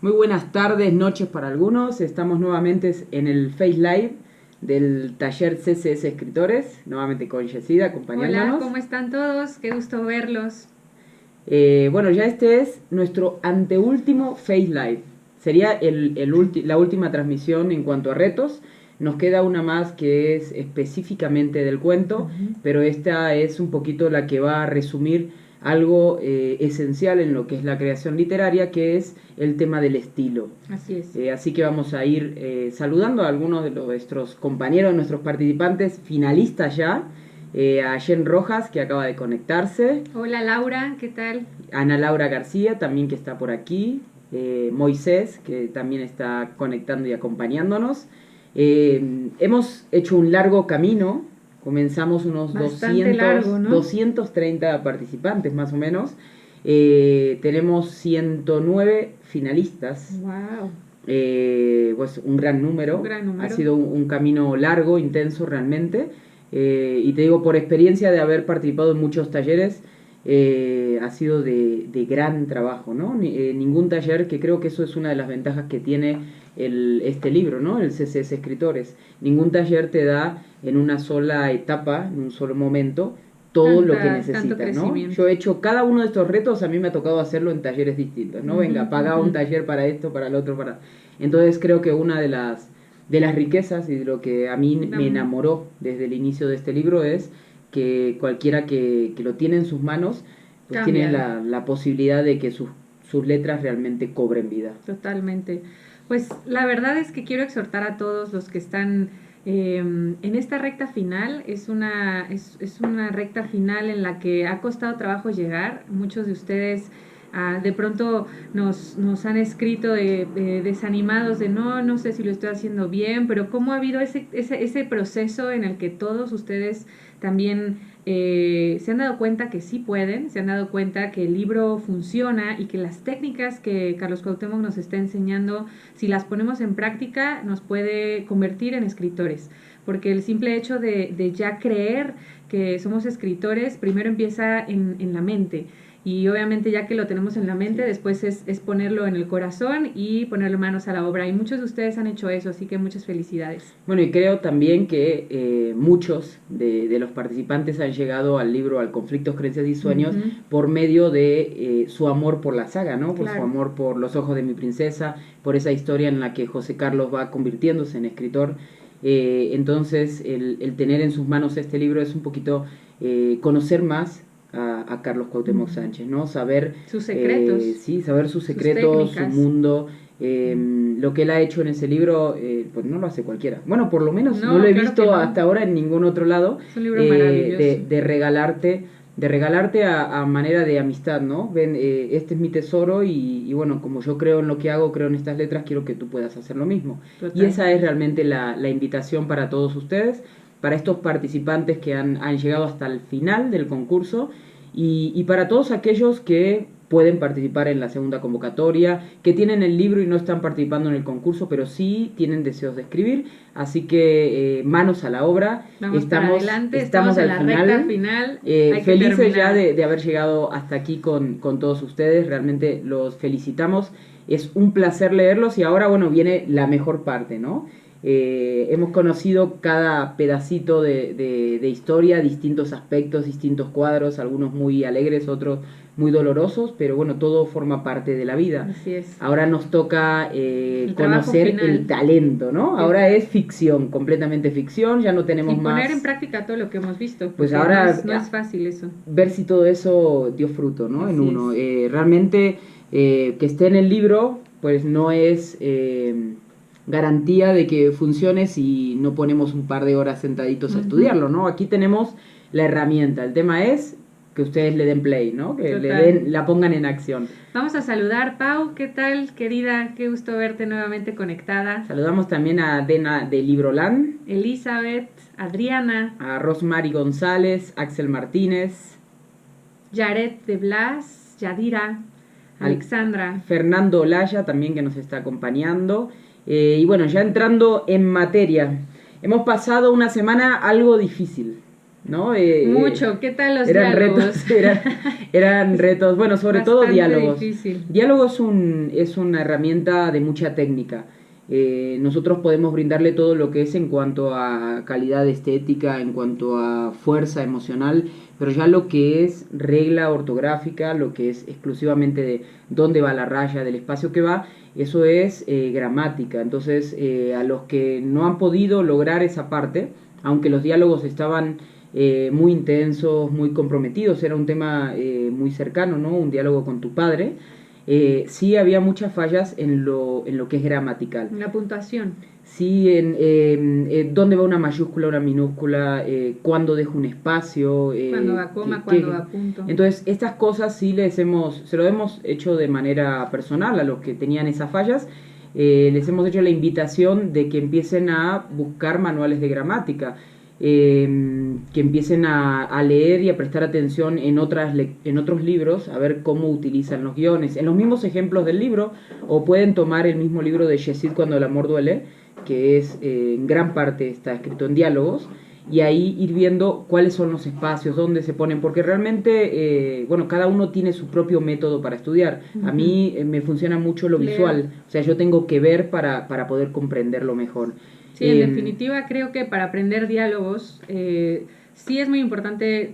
Muy buenas tardes, noches para algunos. Estamos nuevamente en el Face Live del taller CCS Escritores, nuevamente con Yesida acompañándonos. Hola, ¿cómo están todos? Qué gusto verlos. Bueno, ya este es nuestro anteúltimo Face Live. Sería la última transmisión en cuanto a retos. Nos queda una más que es específicamente del cuento, pero esta es un poquito la que va a resumir algo esencial en lo que es la creación literaria, que es el tema del estilo. Así es. Así que vamos a ir saludando a algunos de nuestros compañeros, nuestros participantes finalistas ya. A Jen Rojas, que acaba de conectarse. Hola Laura, ¿qué tal? Ana Laura García, también que está por aquí. Moisés, que también está conectando y acompañándonos. Hemos hecho un largo camino. Comenzamos unos 230 participantes más o menos. Tenemos 109 finalistas. Wow. Pues un gran número. Ha sido un camino largo, intenso realmente. Y te digo, por experiencia de haber participado en muchos talleres, ha sido de gran trabajo, ¿no? Ningún taller, que creo que eso es una de las ventajas que tiene este libro, ¿no? El CCS Escritores. Ningún taller te da en una sola etapa, en un solo momento, todo lo que necesitas, ¿no? Yo he hecho cada uno de estos retos, a mí me ha tocado hacerlo en talleres distintos, ¿no? Venga, paga un taller para esto, para el otro, para... Entonces creo que una de las riquezas y de lo que a mí me enamoró desde el inicio de este libro es que cualquiera que lo tiene en sus manos, pues tiene la posibilidad de que sus letras realmente cobren vida. Totalmente. Pues la verdad es que quiero exhortar a todos los que están en esta recta final. Es una recta final en la que ha costado trabajo llegar. Muchos de ustedes de pronto nos han escrito desanimados de no sé si lo estoy haciendo bien, pero cómo ha habido ese proceso en el que todos ustedes también se han dado cuenta que sí pueden, se han dado cuenta que el libro funciona y que las técnicas que Carlos Cuauhtémoc nos está enseñando, si las ponemos en práctica, nos puede convertir en escritores. Porque el simple hecho de ya creer que somos escritores, primero empieza en la mente. Y obviamente ya que lo tenemos en la mente, después es ponerlo en el corazón y ponerle manos a la obra. Y muchos de ustedes han hecho eso, así que muchas felicidades. Bueno, y creo también que muchos de los participantes han llegado al libro, al Conflictos, Creencias y Sueños, por medio de su amor por la saga, ¿no? Por su amor por Los ojos de mi princesa, por esa historia en la que José Carlos va convirtiéndose en escritor. Entonces, el tener en sus manos este libro es un poquito conocer más a Carlos Cuauhtémoc Sánchez, ¿no? Saber sus secretos. Sí, saber sus secretos, su mundo. Lo que él ha hecho en ese libro, pues no lo hace cualquiera. Bueno, por lo menos no lo he visto hasta ahora en ningún otro lado. Es un libro maravilloso. De regalarte a manera de amistad, ¿no? Ven, este es mi tesoro y bueno, como yo creo en lo que hago, creo en estas letras, quiero que tú puedas hacer lo mismo. Total. Y esa es realmente la invitación para todos ustedes, para estos participantes que han llegado hasta el final del concurso y para todos aquellos que pueden participar en la segunda convocatoria, que tienen el libro y no están participando en el concurso, pero sí tienen deseos de escribir. Así que manos a la obra. Estamos en la recta final. Felices ya de haber llegado hasta aquí con todos ustedes. Realmente los felicitamos. Es un placer leerlos y ahora, bueno, viene la mejor parte, ¿no? Hemos conocido cada pedacito de historia, distintos aspectos, distintos cuadros, algunos muy alegres, otros muy dolorosos, pero bueno, todo forma parte de la vida. Así es. Ahora nos toca conocer el talento, ¿no? Ahora es ficción, completamente ficción, ya no tenemos más... Y poner en práctica todo lo que hemos visto. Pues ahora... No es fácil eso. Ver si todo eso dio fruto, ¿no? En uno. Realmente que esté en el libro, pues no es... garantía de que funcione si no ponemos un par de horas sentaditos a estudiarlo, ¿no? Aquí tenemos la herramienta, el tema es que ustedes le den play, ¿no? Que la pongan en acción. Vamos a saludar, Pau, ¿qué tal, querida? Qué gusto verte nuevamente conectada. Saludamos también a Dena de Libroland, Elizabeth, Adriana, a Rosmary González, Axel Martínez, Yaret de Blas, Yadira, Alexandra, Fernando Olaya también, que nos está acompañando. Y bueno, ya entrando en materia, hemos pasado una semana algo difícil. ¿no? Mucho, ¿qué tal los eran diálogos? Retos, eran retos, bueno, sobre todo diálogos. Difícil. Diálogo es una herramienta de mucha técnica. Nosotros podemos brindarle todo lo que es en cuanto a calidad estética, en cuanto a fuerza emocional, pero ya lo que es regla ortográfica, lo que es exclusivamente de dónde va la raya, del espacio que va, eso es gramática. Entonces, a los que no han podido lograr esa parte, aunque los diálogos estaban muy intensos, muy comprometidos, era un tema muy cercano, ¿no? Un diálogo con tu padre. Sí había muchas fallas en lo que es gramatical. La puntuación. Sí, dónde va una mayúscula, una minúscula, cuándo dejo un espacio. Cuándo va coma, cuándo va punto. Entonces, estas cosas sí se lo hemos hecho de manera personal a los que tenían esas fallas. Les hemos hecho la invitación de que empiecen a buscar manuales de gramática. Que empiecen a leer y a prestar atención en otros libros, a ver cómo utilizan los guiones, en los mismos ejemplos del libro, o pueden tomar el mismo libro de Yesid Cuando el amor duele, que es en gran parte está escrito en diálogos, y ahí ir viendo cuáles son los espacios, dónde se ponen, porque realmente, bueno, cada uno tiene su propio método para estudiar. A mí me funciona mucho lo visual, o sea, yo tengo que ver para poder comprenderlo mejor. Sí, en definitiva creo que para aprender diálogos sí es muy importante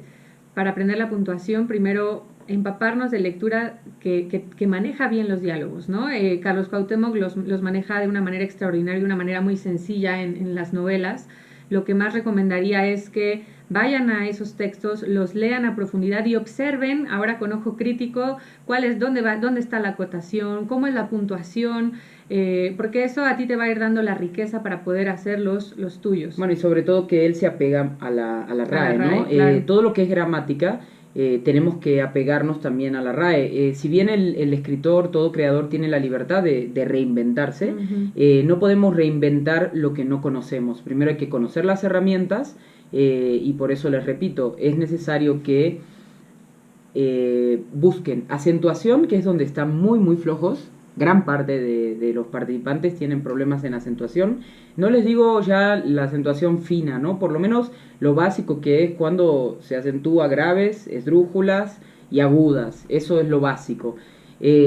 para aprender la puntuación, primero empaparnos de lectura que maneja bien los diálogos, ¿no? Carlos Cuauhtémoc los maneja de una manera extraordinaria, de una manera muy sencilla en las novelas. Lo que más recomendaría es que vayan a esos textos, los lean a profundidad y observen, ahora con ojo crítico, dónde está la acotación, cómo es la puntuación, porque eso a ti te va a ir dando la riqueza para poder hacer los tuyos. Bueno, y sobre todo que él se apega a la RAE, ¿no? Claro. Todo lo que es gramática, tenemos que apegarnos también a la RAE. Si bien el escritor, todo creador tiene la libertad de reinventarse, no podemos reinventar lo que no conocemos. Primero hay que conocer las herramientas, y por eso les repito, es necesario que busquen acentuación, que es donde están muy muy flojos. Gran parte de los participantes tienen problemas en acentuación. No les digo ya la acentuación fina, ¿no? Por lo menos lo básico, que es cuando se acentúa graves, esdrújulas y agudas. Eso es lo básico.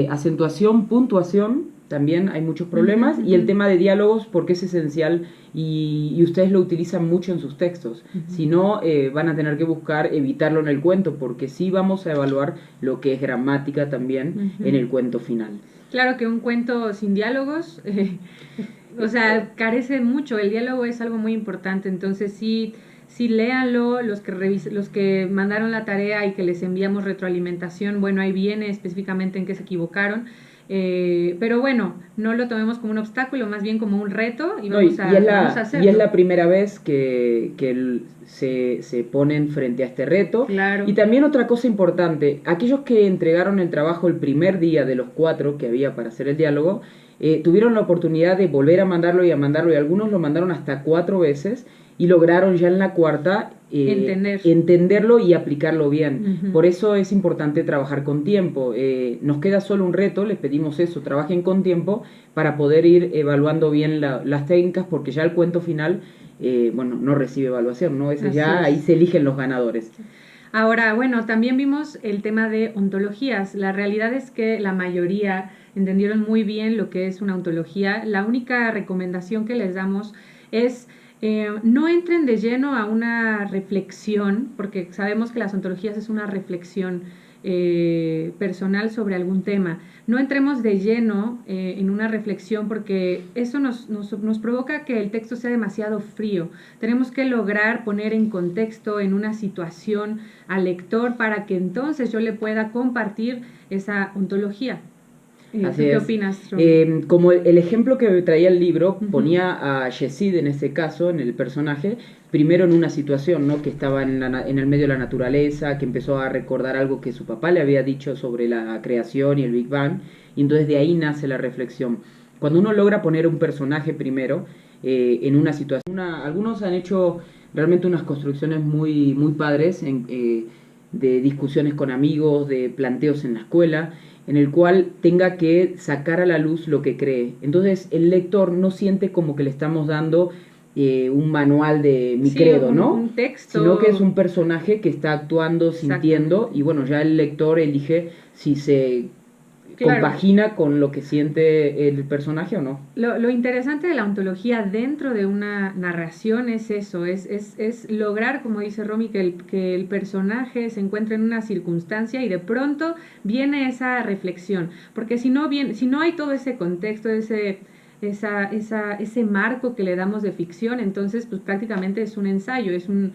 Acentuación, puntuación, también hay muchos problemas. Y el tema de diálogos, porque es esencial y ustedes lo utilizan mucho en sus textos. Si no, van a tener que buscar evitarlo en el cuento, porque sí vamos a evaluar lo que es gramática también en el cuento final. Claro que un cuento sin diálogos, o sea, carece mucho. El diálogo es algo muy importante, entonces sí léanlo, los que mandaron la tarea y que les enviamos retroalimentación, bueno, ahí viene específicamente en qué se equivocaron. Pero bueno, no lo tomemos como un obstáculo, más bien como un reto y vamos a hacerlo. Y es la primera vez que se ponen frente a este reto. Claro. Y también otra cosa importante, aquellos que entregaron el trabajo el primer día de los 4 que había para hacer el diálogo, tuvieron la oportunidad de volver a mandarlo, y algunos lo mandaron hasta 4 veces y lograron ya en la cuarta entenderlo y aplicarlo bien. Por eso es importante trabajar con tiempo. Nos queda solo un reto, les pedimos eso, trabajen con tiempo para poder ir evaluando bien las técnicas, porque ya el cuento final, bueno, no recibe evaluación, ¿no? Ahí se eligen los ganadores. Ahora, bueno, también vimos el tema de ontologías. La realidad es que la mayoría entendieron muy bien lo que es una ontología. La única recomendación que les damos es no entren de lleno a una reflexión, porque sabemos que las ontologías es una reflexión personal sobre algún tema. No entremos de lleno en una reflexión, porque eso nos provoca que el texto sea demasiado frío. Tenemos que lograr poner en contexto, en una situación al lector, para que entonces yo le pueda compartir esa ontología. ¿Qué opinas, como el ejemplo que traía el libro, ponía a Yesid en este caso, en el personaje, primero en una situación, ¿no? Que estaba en el medio de la naturaleza, que empezó a recordar algo que su papá le había dicho sobre la creación y el Big Bang, y entonces de ahí nace la reflexión. Cuando uno logra poner un personaje primero en una situación, algunos han hecho realmente unas construcciones muy, muy padres de discusiones con amigos, de planteos en la escuela, en el cual tenga que sacar a la luz lo que cree. Entonces el lector no siente como que le estamos dando un manual de mi credo, ¿no? Un texto. Sino que es un personaje que está actuando, sintiendo, y bueno, ya el lector elige si se compagina con lo que siente el personaje o no. Lo interesante de la ontología dentro de una narración es eso, es lograr, como dice Romy, que el personaje se encuentre en una circunstancia y de pronto viene esa reflexión, porque si no hay todo ese contexto, ese marco que le damos de ficción, entonces pues prácticamente es un ensayo, es un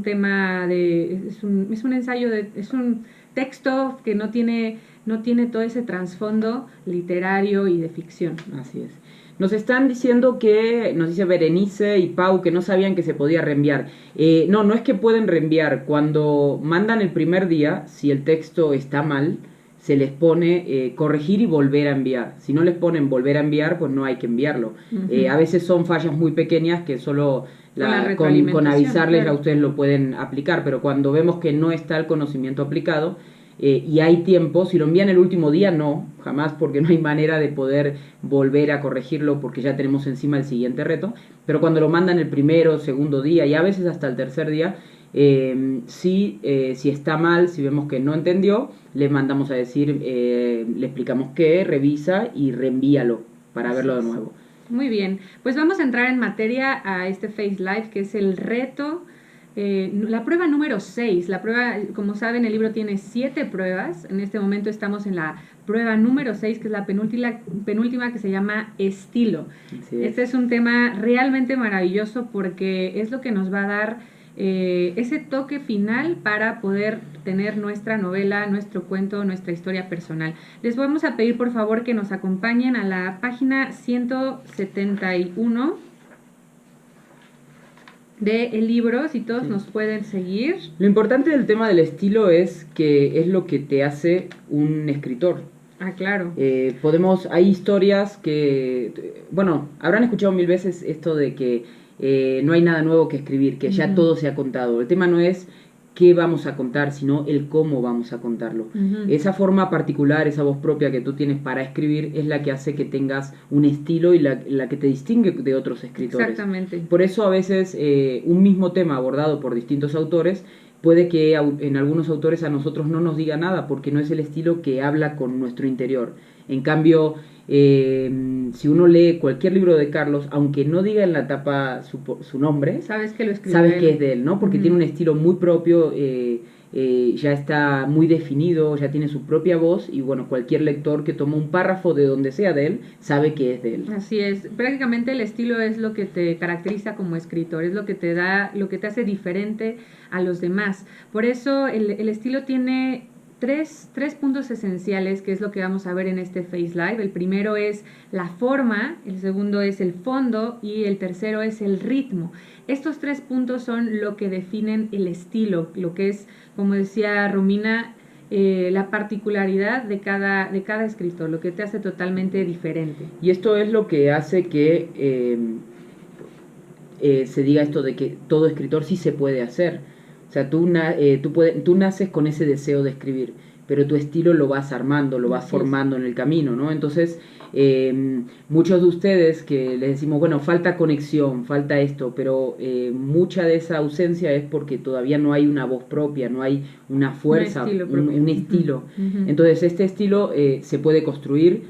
tema es un ensayo, es un texto que no tiene todo ese trasfondo literario y de ficción. Así es. Nos están diciendo nos dice Berenice y Pau, que no sabían que se podía reenviar. No es que pueden reenviar. Cuando mandan el primer día, si el texto está mal, se les pone corregir y volver a enviar. Si no les ponen volver a enviar, pues no hay que enviarlo. A veces son fallas muy pequeñas que solo con avisarles a ustedes lo pueden aplicar, pero cuando vemos que no está el conocimiento aplicado, y hay tiempo, si lo envían el último día, no, jamás, porque no hay manera de poder volver a corregirlo porque ya tenemos encima el siguiente reto, pero cuando lo mandan el primero, segundo día y a veces hasta el tercer día, si está mal, si vemos que no entendió, le mandamos a decir, le explicamos que revisa y reenvíalo para verlo de nuevo. Muy bien, pues vamos a entrar en materia a este Face Live, que es el reto. La prueba número 6, la prueba, como saben, el libro tiene 7 pruebas. En este momento estamos en la prueba número 6, que es la penúltima, que se llama estilo. Este es un tema realmente maravilloso porque es lo que nos va a dar ese toque final para poder tener nuestra novela, nuestro cuento, nuestra historia personal. Les vamos a pedir por favor que nos acompañen a la página 171 del libro, si todos nos pueden seguir. Lo importante del tema del estilo es que es lo que te hace un escritor. Claro. Hay historias que, bueno, habrán escuchado 1000 veces esto de que no hay nada nuevo que escribir, que ya todo se ha contado. El tema no es qué vamos a contar, sino el cómo vamos a contarlo. Esa forma particular, esa voz propia que tú tienes para escribir es la que hace que tengas un estilo y la que te distingue de otros escritores. Exactamente. Por eso a veces un mismo tema abordado por distintos autores puede que en algunos autores a nosotros no nos diga nada porque no es el estilo que habla con nuestro interior. En cambio, si uno lee cualquier libro de Carlos, aunque no diga en la tapa su nombre, sabes que es de él, ¿no? Porque tiene un estilo muy propio, ya está muy definido, ya tiene su propia voz y bueno, cualquier lector que toma un párrafo de donde sea de él, sabe que es de él. Así es, prácticamente el estilo es lo que te caracteriza como escritor, es lo que te hace diferente a los demás. Por eso el estilo tiene tres puntos esenciales, que es lo que vamos a ver en este Face Live. El primero es la forma, el segundo es el fondo y el tercero es el ritmo. Estos 3 puntos son lo que definen el estilo, lo que es, como decía Romina, la particularidad de cada escritor, lo que te hace totalmente diferente. Y esto es lo que hace que se diga esto de que todo escritor sí se puede hacer. O sea, tú naces con ese deseo de escribir, pero tu estilo lo vas armando, lo vas formando en el camino, ¿no? Entonces, muchos de ustedes que les decimos, bueno, falta conexión, falta esto, pero mucha de esa ausencia es porque todavía no hay una voz propia, no hay una fuerza, un estilo. Entonces, este estilo se puede construir,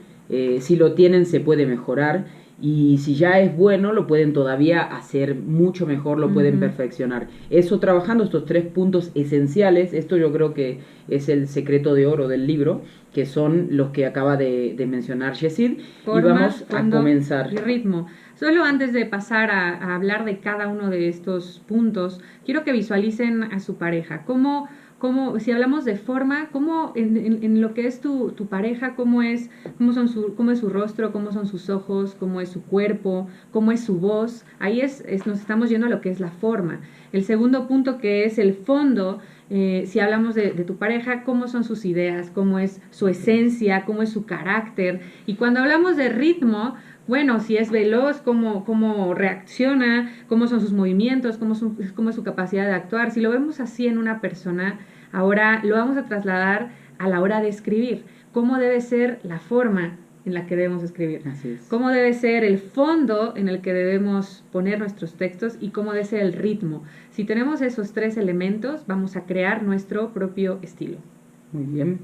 si lo tienen se puede mejorar, y si ya es bueno, lo pueden todavía hacer mucho mejor, lo pueden perfeccionar. Eso trabajando estos 3 puntos esenciales, esto yo creo que es el secreto de oro del libro, que son los que acaba de mencionar Yesid. Y vamos a comenzar. Y ritmo. Solo antes de pasar a hablar de cada uno de estos puntos, quiero que visualicen a su pareja. Si hablamos de forma, ¿cómo en lo que es tu pareja, cómo es su rostro, cómo son sus ojos, cómo es su cuerpo, cómo es su voz? Ahí nos estamos yendo a lo que es la forma. El segundo punto, que es el fondo, si hablamos de tu pareja, cómo son sus ideas, cómo es su esencia, cómo es su carácter. Y cuando hablamos de ritmo, bueno, si es veloz, cómo reacciona, cómo son sus movimientos, cómo es su capacidad de actuar. Si lo vemos así en una persona, ahora lo vamos a trasladar a la hora de escribir. ¿Cómo debe ser la forma? en la que debemos escribir. Así es. Cómo debe ser el fondo en el que debemos poner nuestros textos y cómo debe ser el ritmo. Si tenemos esos 3 elementos, vamos a crear nuestro propio estilo. Muy bien.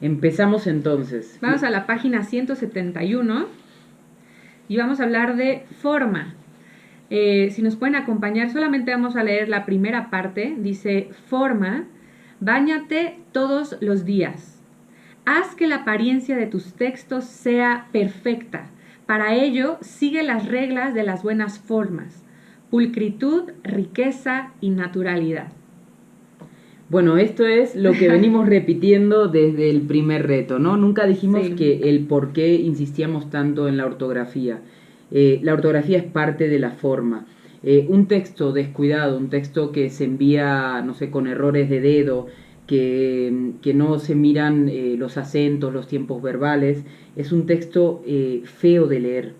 Empezamos entonces. Vamos a la página 171 y vamos a hablar de forma. Si nos pueden acompañar, solamente vamos a leer la primera parte. Dice, forma, báñate todos los días. Haz que la apariencia de tus textos sea perfecta. Para ello, sigue las reglas de las buenas formas. Pulcritud, riqueza y naturalidad. Bueno, esto es lo que venimos repitiendo desde el primer reto, ¿no? Nunca dijimos que el por qué insistíamos tanto en la ortografía. La ortografía es parte de la forma. Un texto descuidado, un texto que se envía, no sé, con errores de dedo, que no se miran los acentos, los tiempos verbales, es un texto feo de leer.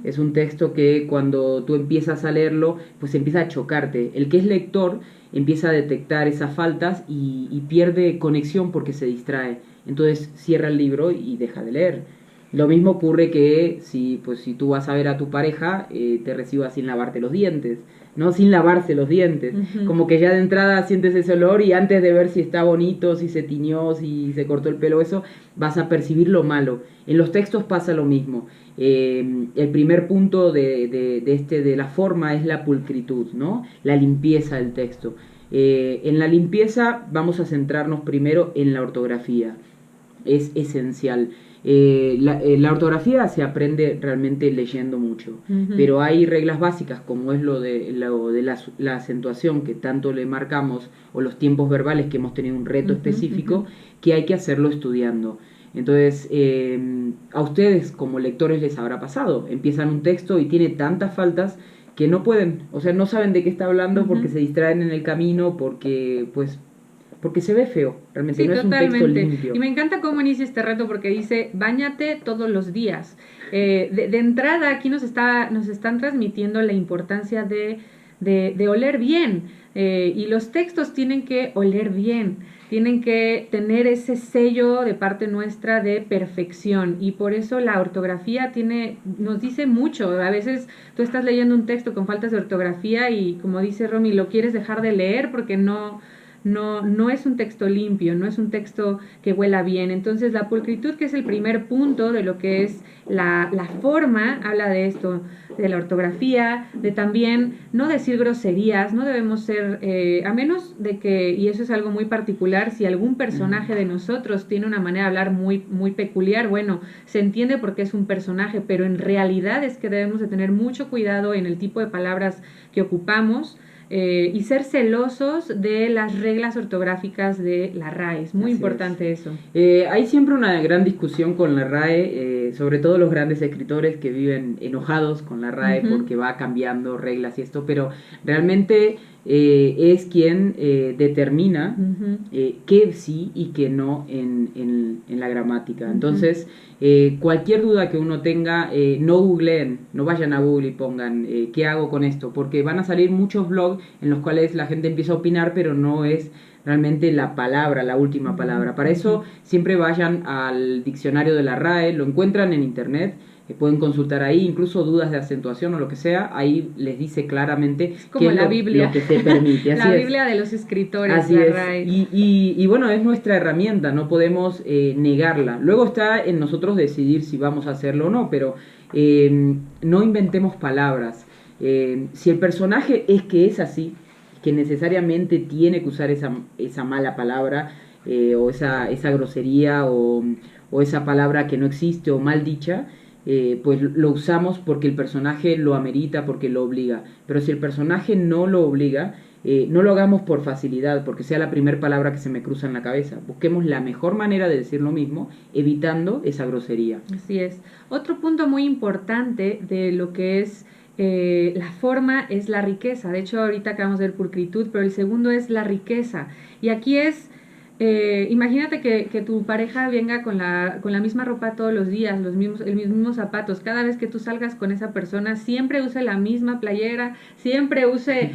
Es un texto que cuando tú empiezas a leerlo, pues empieza a chocarte. El que es lector empieza a detectar esas faltas y pierde conexión porque se distrae. Entonces cierra el libro y deja de leer. Lo mismo ocurre que si tú vas a ver a tu pareja, te reciba sin lavarte los dientes, ¿no? Sin lavarse los dientes. Como que ya de entrada sientes ese olor y antes de ver si está bonito, si se tiñó, si se cortó el pelo, eso, vas a percibir lo malo. En los textos pasa lo mismo. El primer punto de la forma es la pulcritud, ¿no? La limpieza del texto. En la limpieza vamos a centrarnos primero en la ortografía. Es esencial. La ortografía se aprende realmente leyendo mucho, pero hay reglas básicas como es lo de la acentuación que tanto le marcamos o los tiempos verbales que hemos tenido un reto específico que hay que hacerlo estudiando. Entonces, a ustedes como lectores les habrá pasado, empiezan un texto y tiene tantas faltas que no pueden, o sea, no saben de qué está hablando porque se distraen en el camino, porque se ve feo, realmente sí, no totalmente. Es un texto limpio. Y me encanta cómo inicia este reto porque dice, báñate todos los días. De entrada aquí nos están transmitiendo la importancia de oler bien, y los textos tienen que oler bien, tienen que tener ese sello de parte nuestra de perfección, y por eso la ortografía nos dice mucho. A veces tú estás leyendo un texto con faltas de ortografía y, como dice Romy, lo quieres dejar de leer porque no es un texto limpio, no es un texto que huela bien. Entonces la pulcritud, que es el primer punto de lo que es la forma, habla de esto, de la ortografía, de también no decir groserías. No debemos ser, a menos de que, y eso es algo muy particular, si algún personaje de nosotros tiene una manera de hablar muy, muy peculiar, bueno, se entiende porque es un personaje, pero en realidad es que debemos de tener mucho cuidado en el tipo de palabras que ocupamos, y ser celosos de las reglas ortográficas de la RAE. Es muy importante eso. Hay siempre una gran discusión con la RAE, sobre todo los grandes escritores que viven enojados con la RAE porque va cambiando reglas y esto, pero realmente es quien determina qué sí y qué no en la gramática. Entonces, cualquier duda que uno tenga, no googleen, no vayan a Google y pongan ¿qué hago con esto? Porque van a salir muchos blogs en los cuales la gente empieza a opinar, pero no es realmente la palabra, la última palabra. Para eso siempre vayan al diccionario de la RAE, lo encuentran en internet, pueden consultar ahí, incluso dudas de acentuación o lo que sea, ahí les dice claramente qué es la Biblia. Lo que se permite. Así la Biblia de los escritores, así la es. RAE. Y bueno, es nuestra herramienta, no podemos negarla. Luego está en nosotros decidir si vamos a hacerlo o no, pero no inventemos palabras. Si el personaje es así, que necesariamente tiene que usar esa mala palabra, o esa grosería, o esa palabra que no existe o mal dicha, pues lo usamos porque el personaje lo amerita, porque lo obliga. Pero si el personaje no lo obliga, no lo hagamos por facilidad, porque sea la primera palabra que se me cruza en la cabeza. Busquemos la mejor manera de decir lo mismo, evitando esa grosería. Así es. Otro punto muy importante de lo que es la forma es la riqueza. De hecho, ahorita acabamos de ver pulcritud, pero el segundo es la riqueza. Y aquí es, imagínate que tu pareja venga con la misma ropa todos los días, los mismos zapatos. Cada vez que tú salgas con esa persona, siempre use la misma playera, siempre use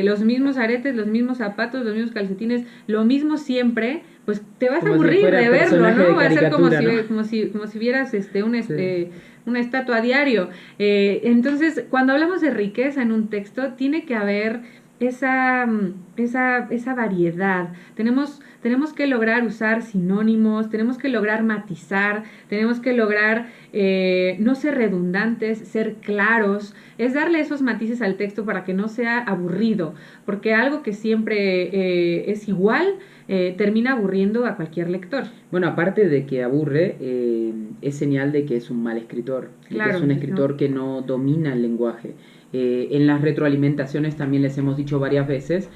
los mismos aretes, los mismos zapatos, los mismos calcetines, lo mismo siempre. pues te vas a como aburrir si fuera de verlo, personaje ¿no? de Va a ser como caricatura, como si vieras Sí. una estatua a diario. Entonces, cuando hablamos de riqueza en un texto, tiene que haber esa variedad. Tenemos que lograr usar sinónimos, tenemos que lograr matizar, tenemos que lograr no ser redundantes, ser claros, es darle esos matices al texto para que no sea aburrido, porque algo que siempre es igual termina aburriendo a cualquier lector. Bueno, aparte de que aburre, es señal de que es un mal escritor, de que es Claro, un ¿no? escritor que no domina el lenguaje. En las retroalimentaciones también les hemos dicho varias veces,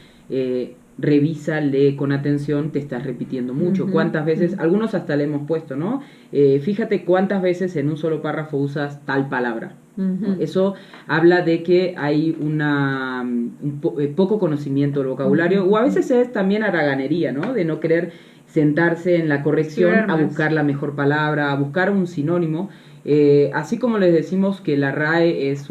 revisa, lee con atención, te estás repitiendo mucho. Ujú, ¿Cuántas veces? ujú. Algunos hasta le hemos puesto, ¿no? Fíjate cuántas veces en un solo párrafo usas tal palabra. ¿No? Ujú, Eso habla de que hay poco conocimiento del vocabulario, o a ujú. veces es también haraganería, ¿no? De no querer sentarse en la corrección Explorar a más. buscar la mejor palabra, a buscar un sinónimo. Así como les decimos que la RAE es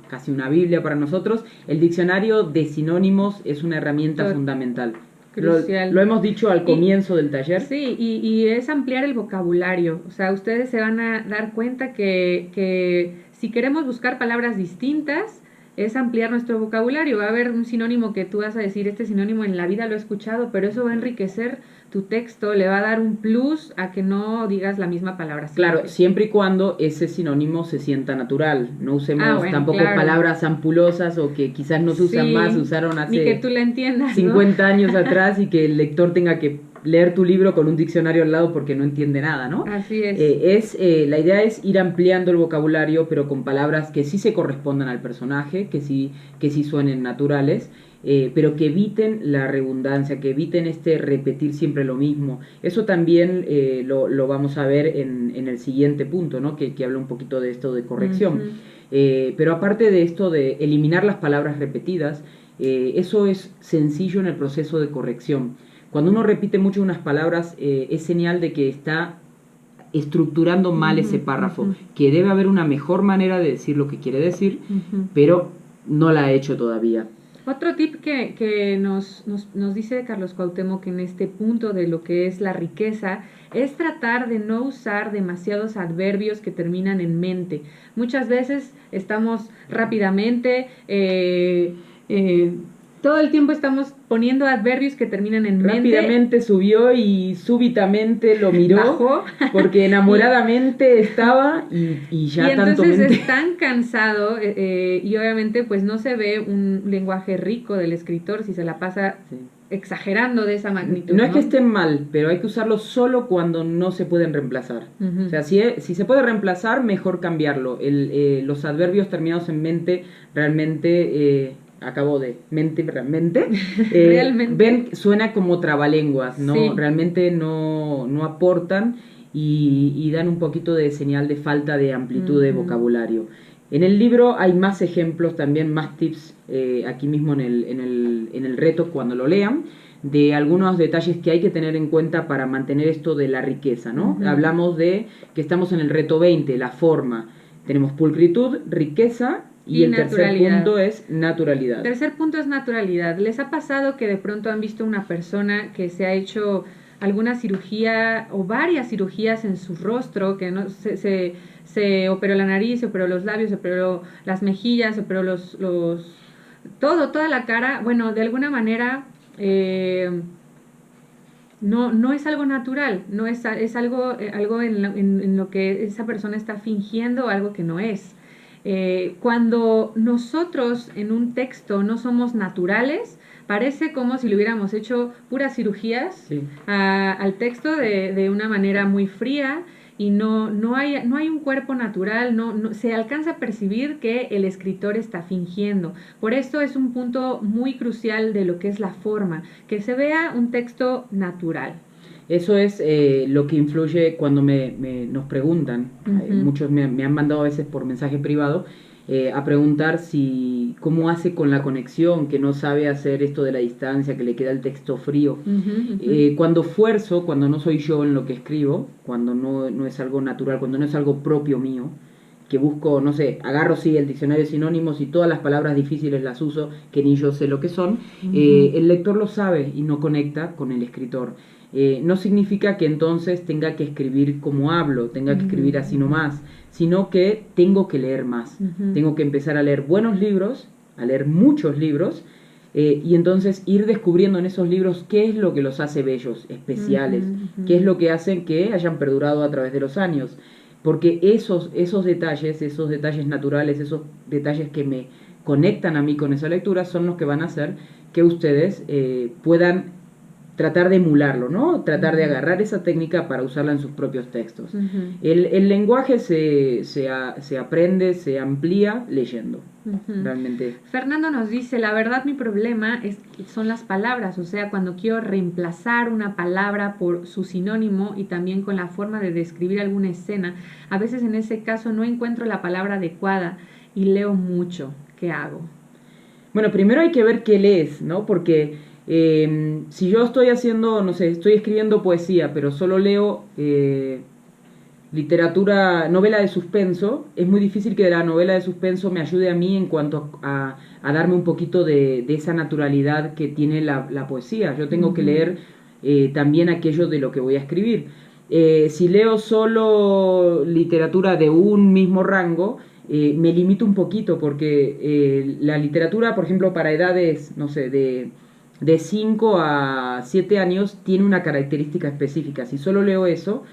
casi una Biblia para nosotros, el diccionario de sinónimos es una herramienta Tot- fundamental. Crucial. Lo hemos dicho al Y, comienzo del taller. sí, y es ampliar el vocabulario. O sea, ustedes se van a dar cuenta que si queremos buscar palabras distintas, es ampliar nuestro vocabulario. Va a haber un sinónimo que tú vas a decir, este sinónimo en la vida lo he escuchado, pero eso va a enriquecer tu texto, le va a dar un plus a que no digas la misma palabra Claro, siempre. siempre y cuando ese sinónimo se sienta natural. No Ah, usemos bueno, tampoco claro. palabras ampulosas o que quizás no se usan más, se Sí, usaron ni que hace tú la entiendas, ¿no? 50 años atrás y que el lector tenga que leer tu libro con un diccionario al lado porque no entiende nada, ¿no? Así es. La idea es ir ampliando el vocabulario, pero con palabras que sí se correspondan al personaje, que sí suenen naturales, pero que eviten la redundancia, que eviten repetir siempre lo mismo. Eso también lo vamos a ver en el siguiente punto, ¿no? Que habla un poquito de esto de corrección. Ujú. Pero aparte de esto de eliminar las palabras repetidas, eso es sencillo en el proceso de corrección. Cuando uno repite mucho unas palabras, es señal de que está estructurando mal ese párrafo, Ujú. que debe haber una mejor manera de decir lo que quiere decir, Ujú. pero no la ha hecho todavía. Otro tip que nos dice Carlos Cuauhtémoc en este punto de lo que es la riqueza es tratar de no usar demasiados adverbios que terminan en mente. Muchas veces estamos rápidamente, todo el tiempo estamos poniendo adverbios que terminan en mente. Rápidamente subió y súbitamente lo miró, Bajó. porque enamoradamente estaba y ya Y tanto entonces mente. es tan cansado y obviamente pues no se ve un lenguaje rico del escritor si se la pasa Sí. exagerando de esa magnitud. No es que estén mal, pero hay que usarlo solo cuando no se pueden reemplazar. Ujú. O sea, si se puede reemplazar, mejor cambiarlo. Los adverbios terminados en mente realmente... acabo de mente realmente, Realmente. suena como trabalenguas, ¿no? Sí. Realmente no aportan y dan un poquito de señal de falta de amplitud de vocabulario. En el libro hay más ejemplos, también más tips, aquí mismo en el reto cuando lo lean, de algunos detalles que hay que tener en cuenta para mantener esto de la riqueza, ¿no? Hablamos de que estamos en el reto 20, la forma. Tenemos pulcritud, riqueza y el tercer punto es naturalidad. El tercer punto es naturalidad. ¿Les ha pasado que de pronto han visto una persona que se ha hecho alguna cirugía o varias cirugías en su rostro, que no se operó la nariz, se operó los labios, se operó las mejillas, se operó toda la cara? Bueno, de alguna manera no es algo natural, no es algo en lo que esa persona está fingiendo, algo que no es. Cuando nosotros en un texto no somos naturales, parece como si le hubiéramos hecho puras cirugías Sí. al texto de una manera muy fría y no hay un cuerpo natural, se alcanza a percibir que el escritor está fingiendo. Por esto es un punto muy crucial de lo que es la forma, que se vea un texto natural. Eso es lo que influye cuando nos preguntan. Muchos me han mandado a veces por mensaje privado a preguntar cómo hace con la conexión, que no sabe hacer esto de la distancia, que le queda el texto frío. Cuando no soy yo en lo que escribo, cuando no es algo natural, cuando no es algo propio mío, que busco, no sé, agarro el diccionario de sinónimos y todas las palabras difíciles las uso, que ni yo sé lo que son, el lector lo sabe y no conecta con el escritor. no significa que entonces tenga que escribir como hablo, tenga que escribir así nomás, sino que tengo que leer más. Tengo que empezar a leer buenos libros, a leer muchos libros, y entonces ir descubriendo en esos libros qué es lo que los hace bellos, especiales, qué es lo que hacen que hayan perdurado a través de los años. Porque esos detalles naturales, esos detalles que me conectan a mí con esa lectura, son los que van a hacer que ustedes puedan tratar de emularlo, ¿no? Tratar de agarrar esa técnica para usarla en sus propios textos. El lenguaje se aprende, se amplía leyendo, realmente. Fernando nos dice, la verdad mi problema son las palabras, o sea, cuando quiero reemplazar una palabra por su sinónimo y también con la forma de describir alguna escena, a veces en ese caso no encuentro la palabra adecuada y leo mucho. ¿Qué hago? Bueno, primero hay que ver qué lees, ¿no? Porque si yo estoy haciendo, no sé, estoy escribiendo poesía, pero solo leo novela de suspenso, es muy difícil que la novela de suspenso me ayude a mí en cuanto a darme un poquito de esa naturalidad que tiene la poesía. Yo tengo que leer también aquello de lo que voy a escribir. Si leo solo literatura de un mismo rango, me limito un poquito porque la literatura, por ejemplo, para edades, no sé, de 5 a 7 años tiene una característica específica. Si solo leo eso,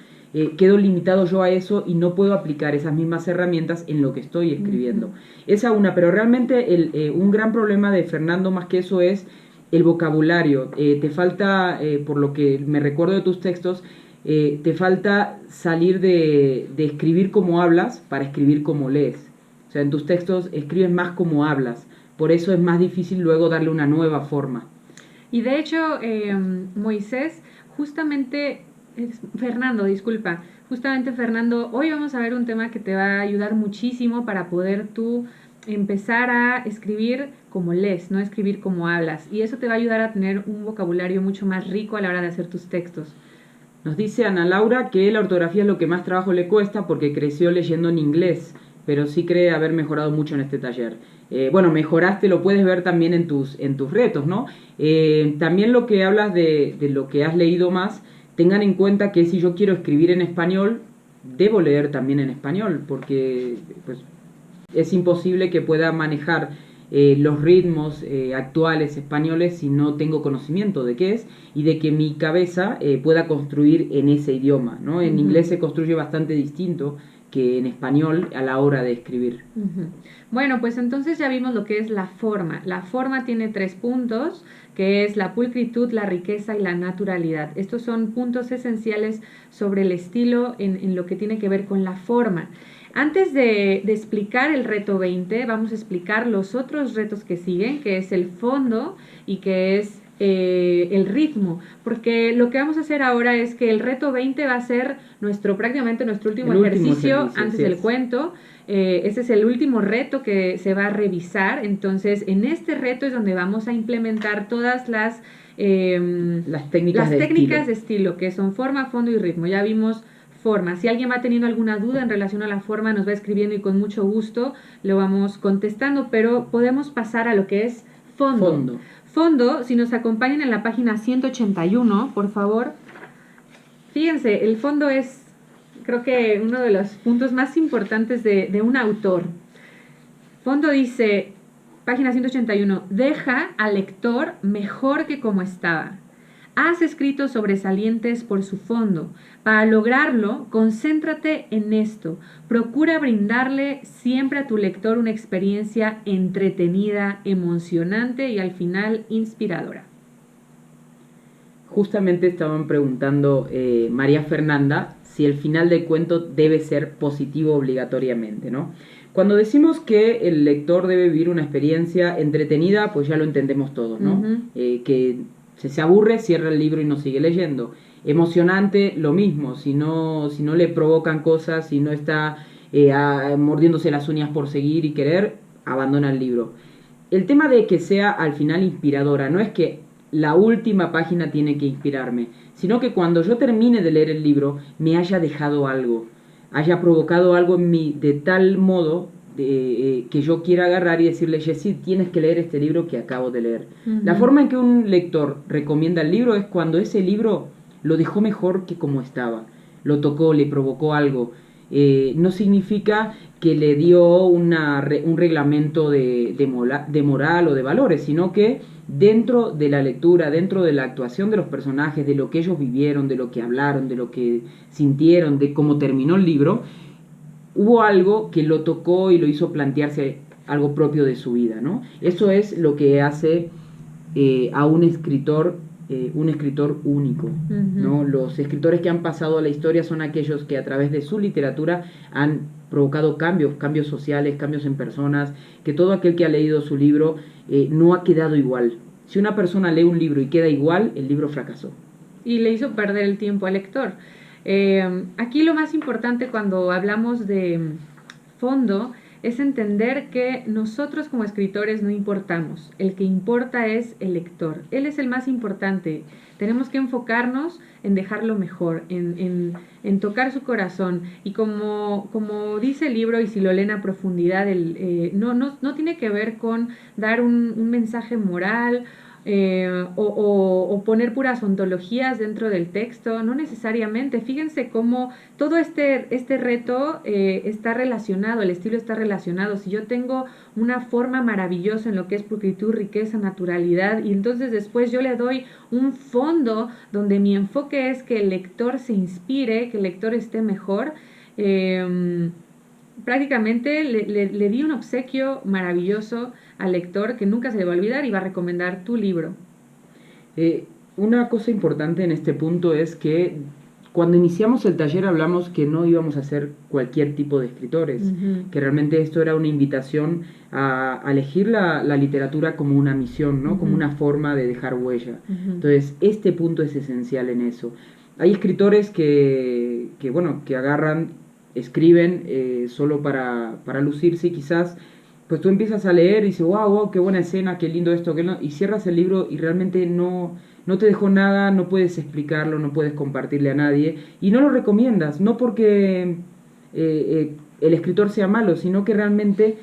quedo limitado yo a eso y no puedo aplicar esas mismas herramientas en lo que estoy escribiendo. Esa una, pero realmente un gran problema de Fernando más que eso es el vocabulario. Te falta, por lo que me recuerdo de tus textos, te falta salir de escribir como hablas para escribir como lees. O sea, en tus textos escribes más como hablas. Por eso es más difícil luego darle una nueva forma. Y de hecho, Moisés, Fernando, hoy vamos a ver un tema que te va a ayudar muchísimo para poder tú empezar a escribir como lees, no escribir como hablas. Y eso te va a ayudar a tener un vocabulario mucho más rico a la hora de hacer tus textos. Nos dice Ana Laura que la ortografía es lo que más trabajo le cuesta porque creció leyendo en inglés, pero sí cree haber mejorado mucho en este taller. Bueno, mejoraste, lo puedes ver también en tus retos, ¿no? También lo que hablas de lo que has leído más, tengan en cuenta que si yo quiero escribir en español, debo leer también en español, porque pues, es imposible que pueda manejar los ritmos actuales españoles si no tengo conocimiento de qué es y de que mi cabeza pueda construir en ese idioma, ¿no? En inglés se construye bastante distinto que en español a la hora de escribir. Bueno, pues entonces ya vimos lo que es la forma. La forma tiene 3 puntos, que es la pulcritud, la riqueza y la naturalidad. Estos son puntos esenciales sobre el estilo en lo que tiene que ver con la forma. Antes de explicar el reto 20, vamos a explicar los otros retos que siguen, que es el fondo y que es el ritmo, porque lo que vamos a hacer ahora es que el reto 20 va a ser prácticamente nuestro último ejercicio antes del cuento. Ese es el último reto que se va a revisar. Entonces, en este reto es donde vamos a implementar todas las técnicas de estilo, que son forma, fondo y ritmo. Ya vimos forma. Si alguien va teniendo alguna duda en relación a la forma, nos va escribiendo y con mucho gusto lo vamos contestando, pero podemos pasar a lo que es fondo. Fondo, si nos acompañan en la página 181, por favor. Fíjense, el fondo es, creo que uno de los puntos más importantes de un autor. Fondo dice, página 181, deja al lector mejor que como estaba. Haz escritos sobresalientes por su fondo. Para lograrlo, concéntrate en esto. Procura brindarle siempre a tu lector una experiencia entretenida, emocionante y al final inspiradora. Justamente estaban preguntando María Fernanda si el final del cuento debe ser positivo obligatoriamente, ¿no? Cuando decimos que el lector debe vivir una experiencia entretenida, pues ya lo entendemos todos, ¿no? Que se aburre, cierra el libro y no sigue leyendo. Emocionante, lo mismo, si no le provocan cosas, si no está mordiéndose las uñas por seguir y querer, abandona el libro. El tema de que sea al final inspiradora, no es que la última página tiene que inspirarme, sino que cuando yo termine de leer el libro, me haya dejado algo, haya provocado algo en mí de tal modo que yo quiera agarrar y decirle, Jessy, tienes que leer este libro que acabo de leer. La forma en que un lector recomienda el libro es cuando ese libro lo dejó mejor que como estaba. Lo tocó, le provocó algo. No significa que le dio un reglamento de moral o de valores, sino que dentro de la lectura, dentro de la actuación de los personajes, de lo que ellos vivieron, de lo que hablaron, de lo que sintieron, de cómo terminó el libro, hubo algo que lo tocó y lo hizo plantearse algo propio de su vida, ¿no? Eso es lo que hace a un escritor único, ¿no? Los escritores que han pasado a la historia son aquellos que a través de su literatura han provocado cambios sociales, cambios en personas, que todo aquel que ha leído su libro no ha quedado igual. Si una persona lee un libro y queda igual, el libro fracasó. Y le hizo perder el tiempo al lector. Aquí lo más importante cuando hablamos de fondo es entender que nosotros como escritores no importamos, el que importa es el lector, él es el más importante, tenemos que enfocarnos en dejarlo mejor, en tocar su corazón, y como dice el libro, y si lo leen a profundidad, no tiene que ver con dar un mensaje moral, o poner puras ontologías dentro del texto, no necesariamente. Fíjense cómo todo este reto está relacionado, el estilo está relacionado. Si yo tengo una forma maravillosa en lo que es pulcritud, riqueza, naturalidad, y entonces después yo le doy un fondo donde mi enfoque es que el lector se inspire, que el lector esté mejor, prácticamente le di un obsequio maravilloso al lector que nunca se le va a olvidar y va a recomendar tu libro. Una cosa importante en este punto es que cuando iniciamos el taller hablamos que no íbamos a ser cualquier tipo de escritores, que realmente esto era una invitación a elegir la literatura como una misión, ¿no? Como una forma de dejar huella. Entonces, este punto es esencial en eso. Hay escritores que agarran, escriben solo para lucirse, y quizás pues tú empiezas a leer y dices, wow, qué buena escena, qué lindo esto, y cierras el libro y realmente no te dejó nada, no puedes explicarlo, no puedes compartirle a nadie, y no lo recomiendas, no porque el escritor sea malo, sino que realmente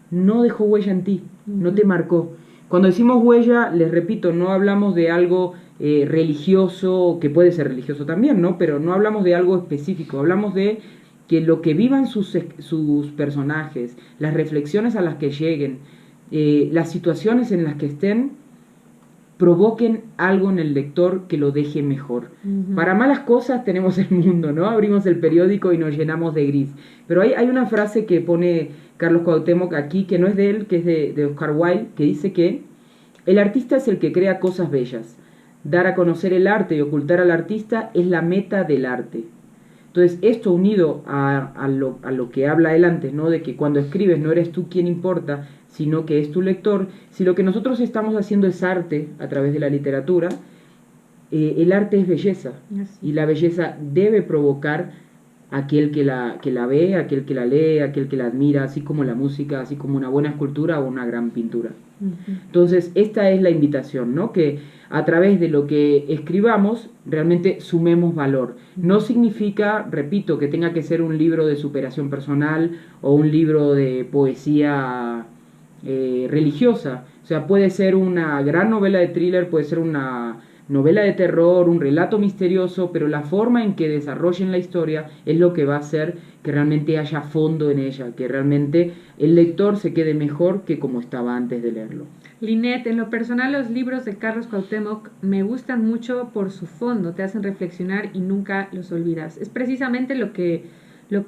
no dejó huella en ti, no te marcó. Cuando decimos huella, les repito, no hablamos de algo religioso, que puede ser religioso también, ¿no? Pero no hablamos de algo específico, hablamos de que lo que vivan sus personajes, las reflexiones a las que lleguen, las situaciones en las que estén, provoquen algo en el lector que lo deje mejor. Para malas cosas tenemos el mundo, ¿no? Abrimos el periódico y nos llenamos de gris. Pero hay una frase que pone Carlos Cuauhtémoc aquí, que no es de él, que es de Oscar Wilde, que dice que el artista es el que crea cosas bellas. Dar a conocer el arte y ocultar al artista es la meta del arte. Entonces, esto unido a lo que habla él antes, ¿no? De que cuando escribes no eres tú quien importa, sino que es tu lector. Si lo que nosotros estamos haciendo es arte a través de la literatura, el arte es belleza. Y la belleza debe provocar a aquel que la ve, a aquel que la lee, a aquel que la admira, así como la música, así como una buena escultura o una gran pintura. Entonces, esta es la invitación, ¿no? Que a través de lo que escribamos realmente sumemos valor. No significa, repito, que tenga que ser un libro de superación personal o un libro de poesía religiosa. O sea, puede ser una gran novela de thriller, puede ser una novela de terror, un relato misterioso, pero la forma en que desarrollen la historia es lo que va a hacer que realmente haya fondo en ella, que realmente el lector se quede mejor que como estaba antes de leerlo. Linet, en lo personal los libros de Carlos Cuauhtémoc me gustan mucho por su fondo, te hacen reflexionar y nunca los olvidas. Es precisamente lo que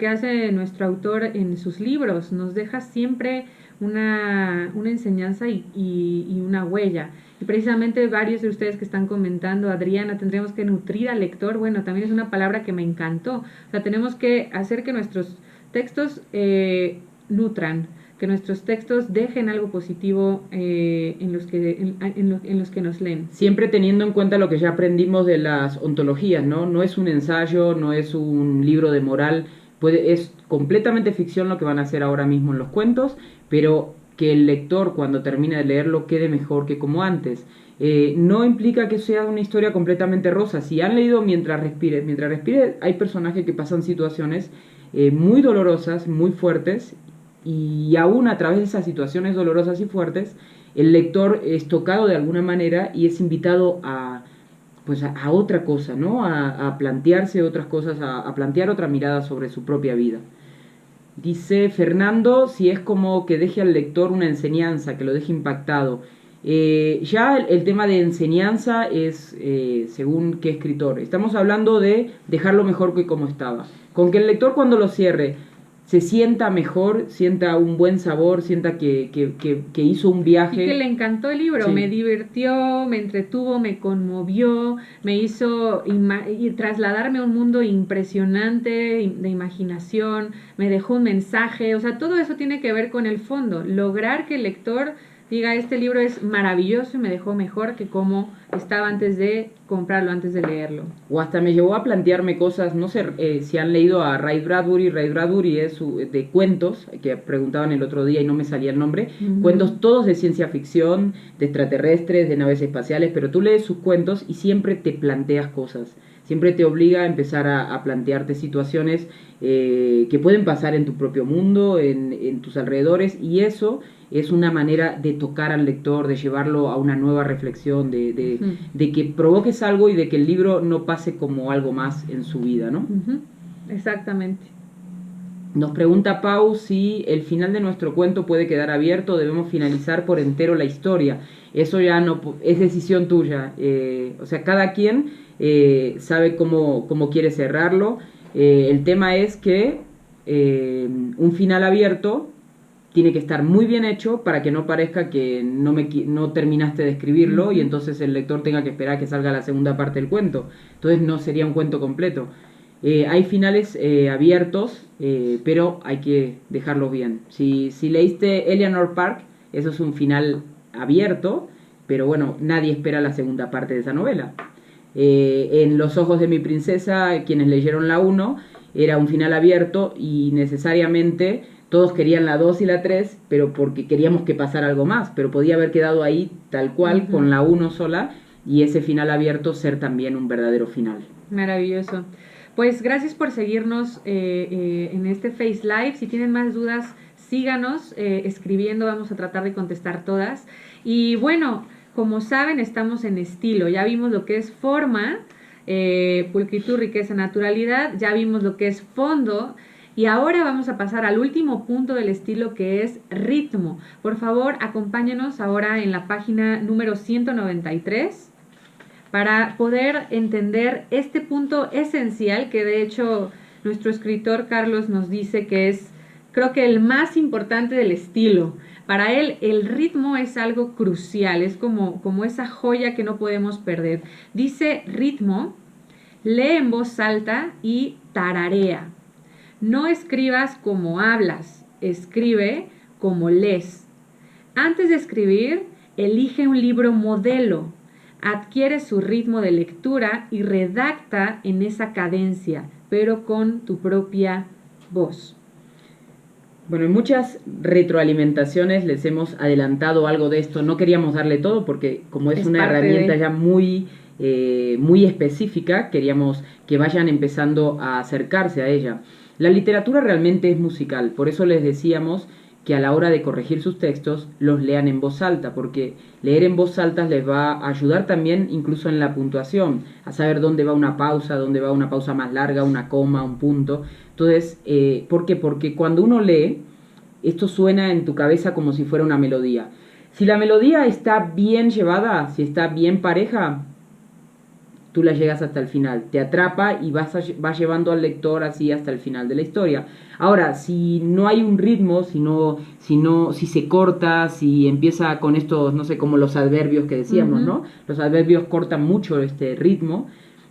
hace nuestro autor en sus libros, nos deja siempre una enseñanza y una huella. Y precisamente varios de ustedes que están comentando, Adriana, tendremos que nutrir al lector. Bueno, también es una palabra que me encantó. O sea, tenemos que hacer que nuestros textos nutran, que nuestros textos dejen algo positivo en los que nos leen. Siempre teniendo en cuenta lo que ya aprendimos de las ontologías, ¿no? No es un ensayo, no es un libro de moral, es completamente ficción lo que van a hacer ahora mismo en los cuentos, pero que el lector cuando termine de leerlo quede mejor que como antes. No implica que sea una historia completamente rosa. Si han leído Mientras respire, hay personajes que pasan situaciones muy dolorosas, muy fuertes, y aún a través de esas situaciones dolorosas y fuertes, el lector es tocado de alguna manera y es invitado a pues a otra cosa, ¿no? A plantearse otras cosas, a plantear otra mirada sobre su propia vida. Dice Fernando, si es como que deje al lector una enseñanza, que lo deje impactado. Ya el tema de enseñanza es según qué escritor. Estamos hablando de dejarlo mejor que como estaba. Con que el lector cuando lo cierre se sienta mejor, sienta un buen sabor, sienta que hizo un viaje. Y que le encantó el libro, sí. Me divirtió, me entretuvo, me conmovió, me hizo trasladarme a un mundo impresionante de imaginación, me dejó un mensaje, o sea, todo eso tiene que ver con el fondo, lograr que el lector diga, este libro es maravilloso y me dejó mejor que como estaba antes de comprarlo, antes de leerlo. O hasta me llevó a plantearme cosas, no sé si han leído a Ray Bradbury. Ray Bradbury es de cuentos, que preguntaban el otro día y no me salía el nombre, cuentos todos de ciencia ficción, de extraterrestres, de naves espaciales, pero tú lees sus cuentos y siempre te planteas cosas, siempre te obliga a empezar a plantearte situaciones que pueden pasar en tu propio mundo, en tus alrededores, y eso es una manera de tocar al lector, de llevarlo a una nueva reflexión, de que provoques algo y de que el libro no pase como algo más en su vida, ¿no? Exactamente. Nos pregunta Pau si el final de nuestro cuento puede quedar abierto o debemos finalizar por entero la historia. Eso ya no es decisión tuya. O sea, cada quien sabe cómo quiere cerrarlo. El tema es que un final abierto tiene que estar muy bien hecho para que no parezca que no terminaste de escribirlo y entonces el lector tenga que esperar que salga la segunda parte del cuento. Entonces no sería un cuento completo. Hay finales abiertos, pero hay que dejarlos bien. Si leíste Eleanor Park, eso es un final abierto, pero bueno, nadie espera la segunda parte de esa novela. En Los ojos de mi princesa, quienes leyeron la 1, era un final abierto y necesariamente todos querían la 2 y la 3, pero porque queríamos que pasara algo más, pero podía haber quedado ahí tal cual, con la 1 sola, y ese final abierto ser también un verdadero final. Maravilloso. Pues gracias por seguirnos en este Face Live. Si tienen más dudas, síganos escribiendo, vamos a tratar de contestar todas. Y bueno, como saben, estamos en estilo. Ya vimos lo que es forma, pulcritud, riqueza, naturalidad. Ya vimos lo que es fondo. Y ahora vamos a pasar al último punto del estilo, que es ritmo. Por favor, acompáñenos ahora en la página número 193 para poder entender este punto esencial que de hecho nuestro escritor Carlos nos dice que es, creo que el más importante del estilo. Para él el ritmo es algo crucial, es como esa joya que no podemos perder. Dice ritmo, lee en voz alta y tararea. No escribas como hablas, escribe como lees. Antes de escribir, elige un libro modelo, adquiere su ritmo de lectura y redacta en esa cadencia, pero con tu propia voz. Bueno, en muchas retroalimentaciones les hemos adelantado algo de esto. No queríamos darle todo porque como es una herramienta ya muy específica, queríamos que vayan empezando a acercarse a ella. La literatura realmente es musical, por eso les decíamos que a la hora de corregir sus textos los lean en voz alta, porque leer en voz alta les va a ayudar también incluso en la puntuación, a saber dónde va una pausa más larga, una coma, un punto. Entonces, ¿por qué? Porque cuando uno lee, esto suena en tu cabeza como si fuera una melodía. Si la melodía está bien llevada, si está bien pareja, tú la llegas hasta el final, te atrapa y vas llevando al lector así hasta el final de la historia. Ahora, si no hay un ritmo, si se corta, si empieza con estos, no sé, como los adverbios que decíamos, ¿no? Los adverbios cortan mucho este ritmo,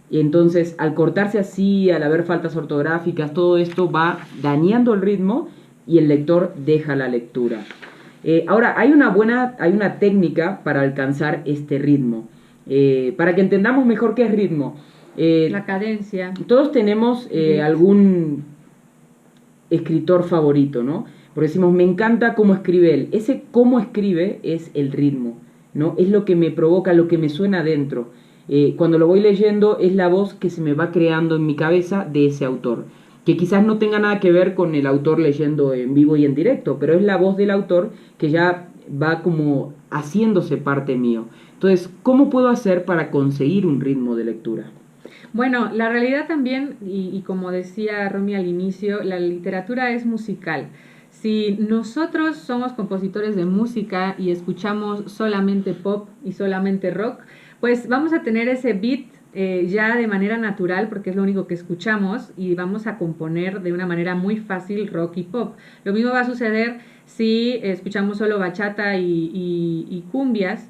y entonces al cortarse así, al haber faltas ortográficas, todo esto va dañando el ritmo y el lector deja la lectura. Ahora, hay una técnica para alcanzar este ritmo. Para que entendamos mejor qué es ritmo. La cadencia. Todos tenemos algún escritor favorito, ¿no? Porque decimos, me encanta cómo escribe él. Ese cómo escribe es el ritmo, ¿no? Es lo que me provoca, lo que me suena adentro. Cuando lo voy leyendo es la voz que se me va creando en mi cabeza de ese autor. Que quizás no tenga nada que ver con el autor leyendo en vivo y en directo, pero es la voz del autor que ya va como haciéndose parte mío. Entonces, ¿cómo puedo hacer para conseguir un ritmo de lectura? Bueno, la realidad también, y como decía Romy al inicio, la literatura es musical. Si nosotros somos compositores de música y escuchamos solamente pop y solamente rock, pues vamos a tener ese beat ya de manera natural, porque es lo único que escuchamos, y vamos a componer de una manera muy fácil rock y pop. Lo mismo va a suceder si escuchamos solo bachata y cumbias.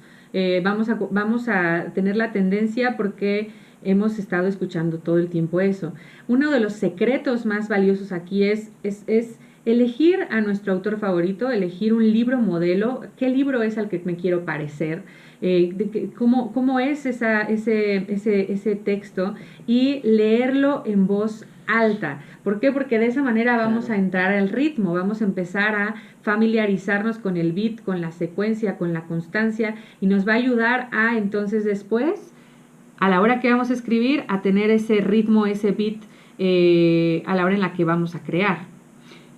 Vamos a tener la tendencia, porque hemos estado escuchando todo el tiempo eso. Uno de los secretos más valiosos aquí es elegir a nuestro autor favorito, elegir un libro modelo. ¿Qué libro es al que me quiero parecer? ¿Cómo es ese texto? Y leerlo en voz alta. ¿Por qué? Porque de esa manera vamos a entrar al ritmo, vamos a empezar a familiarizarnos con el beat, con la secuencia, con la constancia, y nos va a ayudar a entonces después, a la hora que vamos a escribir, a tener ese ritmo, ese beat a la hora en la que vamos a crear.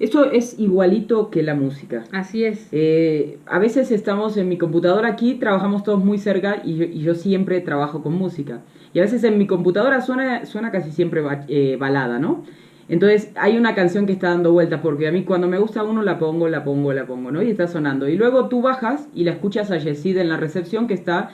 Esto es igualito que la música. Así es. A veces estamos en mi computadora aquí, trabajamos todos muy cerca y yo siempre trabajo con música. Y a veces en mi computadora suena casi siempre balada, ¿no? Entonces hay una canción que está dando vueltas, porque a mí cuando me gusta uno la pongo, ¿no? Y está sonando. Y luego tú bajas y la escuchas a Yesid en la recepción, que está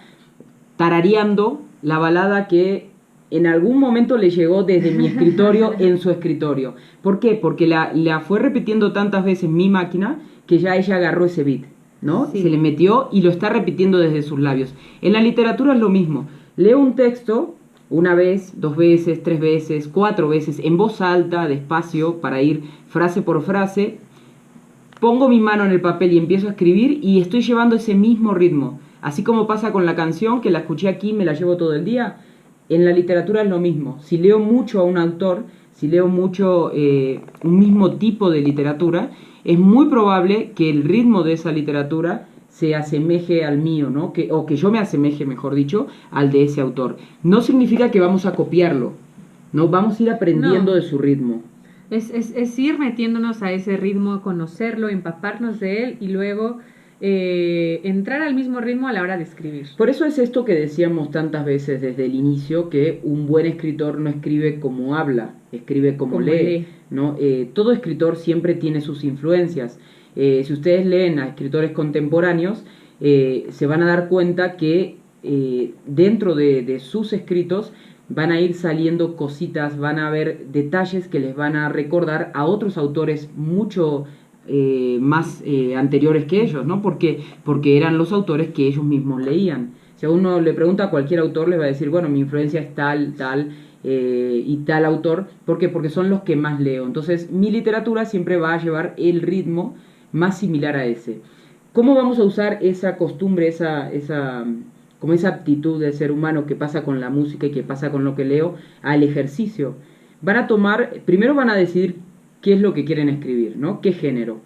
tarareando la balada que en algún momento le llegó desde mi escritorio en su escritorio. ¿Por qué? Porque la fue repitiendo tantas veces mi máquina que ya ella agarró ese beat, ¿no? Sí. Se le metió y lo está repitiendo desde sus labios. En la literatura es lo mismo. Leo un texto una vez, 2 veces, 3 veces, 4 veces, en voz alta, despacio, para ir frase por frase. Pongo mi mano en el papel y empiezo a escribir y estoy llevando ese mismo ritmo. Así como pasa con la canción, que la escuché aquí, me la llevo todo el día. En la literatura es lo mismo. Si leo mucho a un autor, si leo mucho un mismo tipo de literatura, es muy probable que el ritmo de esa literatura se asemeje al mío, ¿no? O que yo me asemeje, mejor dicho, al de ese autor. No significa que vamos a copiarlo, ¿no? Vamos a ir aprendiendo de su ritmo. Es ir metiéndonos a ese ritmo, conocerlo, empaparnos de él y luego entrar al mismo ritmo a la hora de escribir. Por eso es esto que decíamos tantas veces desde el inicio, que un buen escritor no escribe como habla, escribe como lee, ¿no? Todo escritor siempre tiene sus influencias. Si ustedes leen a escritores contemporáneos, se van a dar cuenta que dentro de sus escritos van a ir saliendo cositas, van a haber detalles que les van a recordar a otros autores mucho más anteriores que ellos, ¿no? Porque eran los autores que ellos mismos leían. Si a uno le pregunta a cualquier autor, les va a decir, bueno, mi influencia es tal y tal autor. ¿Por qué? Porque son los que más leo. Entonces, mi literatura siempre va a llevar el ritmo más similar a ese. ¿Cómo vamos a usar esa costumbre, esa aptitud del ser humano que pasa con la música y que pasa con lo que leo al ejercicio? Primero van a decidir qué es lo que quieren escribir, ¿no? ¿Qué género?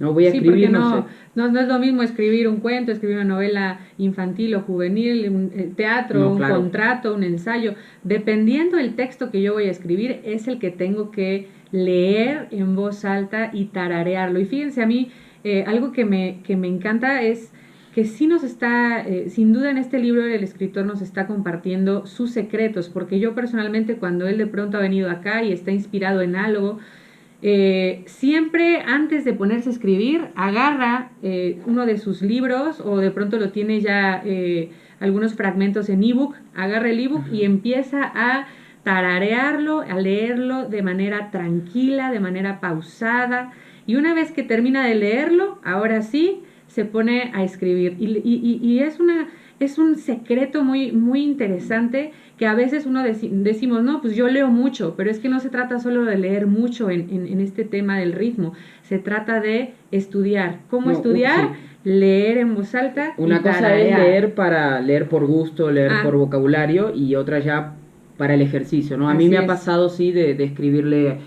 No voy a escribir, no es lo mismo escribir un cuento, escribir una novela infantil o juvenil, un teatro, un contrato, un ensayo. Dependiendo del texto que yo voy a escribir, es el que tengo que leer en voz alta y tararearlo. Y fíjense, a mí algo que me encanta es que sí nos está, sin duda en este libro el escritor nos está compartiendo sus secretos, porque yo personalmente cuando él de pronto ha venido acá y está inspirado en algo, siempre antes de ponerse a escribir agarra uno de sus libros o de pronto lo tiene ya algunos fragmentos en ebook, agarra el ebook y empieza a tararearlo, a leerlo de manera tranquila, de manera pausada, y una vez que termina de leerlo, ahora sí se pone a escribir y es un secreto muy, muy interesante, que a veces uno decimos, no, pues yo leo mucho, pero es que no se trata solo de leer mucho en este tema del ritmo, se trata de estudiar. ¿Cómo estudiar? Sí. Leer en voz alta. Una cosa es leer por gusto, leer por vocabulario, y otra ya para el ejercicio, ¿no? A mí me ha pasado, sí, de escribirle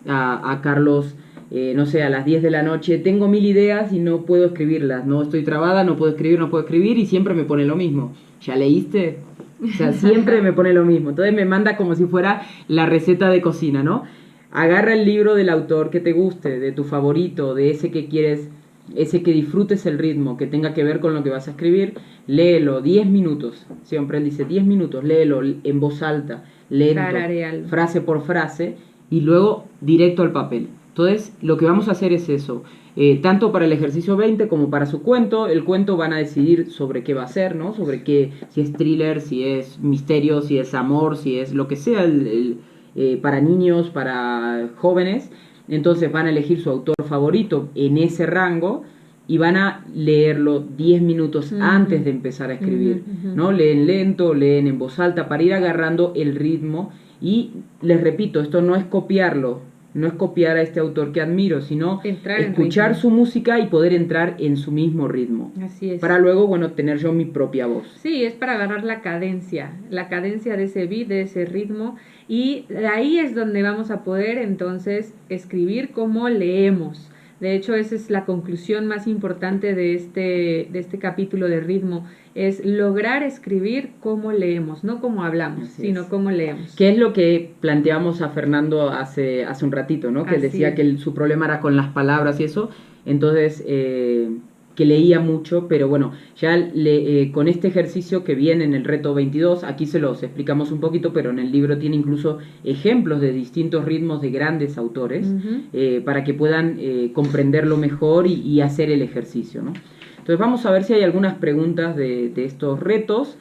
a Carlos, no sé, a las 10 de la noche, tengo 1000 ideas y no puedo escribirlas, no estoy trabada, no puedo escribir, y siempre me pone lo mismo. ¿Ya leíste? O sea, siempre me pone lo mismo. Entonces me manda como si fuera la receta de cocina, ¿no? Agarra el libro del autor que te guste, de tu favorito, de ese que quieres ese que disfrutes el ritmo, que tenga que ver con lo que vas a escribir, léelo 10 minutos, siempre él dice 10 minutos, léelo en voz alta, lento, frase por frase, y luego directo al papel. Entonces, lo que vamos a hacer es eso. Tanto para el ejercicio 20 como para su cuento. El cuento van a decidir sobre qué va a ser, ¿no? Sobre qué, si es thriller, si es misterio, si es amor, si es lo que sea, para niños, para jóvenes. Entonces van a elegir su autor favorito en ese rango y van a leerlo 10 minutos antes de empezar a escribir, ¿no? Leen lento, leen en voz alta para ir agarrando el ritmo. Y les repito, esto no es copiarlo, no es copiar a este autor que admiro, sino escuchar su música y poder entrar en su mismo ritmo. Así es. Para luego, bueno, tener yo mi propia voz. Sí, es para agarrar la cadencia de ese beat, de ese ritmo, y de ahí es donde vamos a poder entonces escribir como leemos. De hecho, esa es la conclusión más importante de este capítulo de ritmo, es lograr escribir como leemos, no como hablamos, sino como leemos. Que es lo que planteamos a Fernando hace un ratito, ¿no? Que él decía que su problema era con las palabras y eso, entonces que leía mucho, pero bueno, ya con este ejercicio que viene en el reto 22, aquí se los explicamos un poquito, pero en el libro tiene incluso ejemplos de distintos ritmos de grandes autores, para que puedan comprenderlo mejor y hacer el ejercicio, ¿no? Entonces vamos a ver si hay algunas preguntas de estos retos.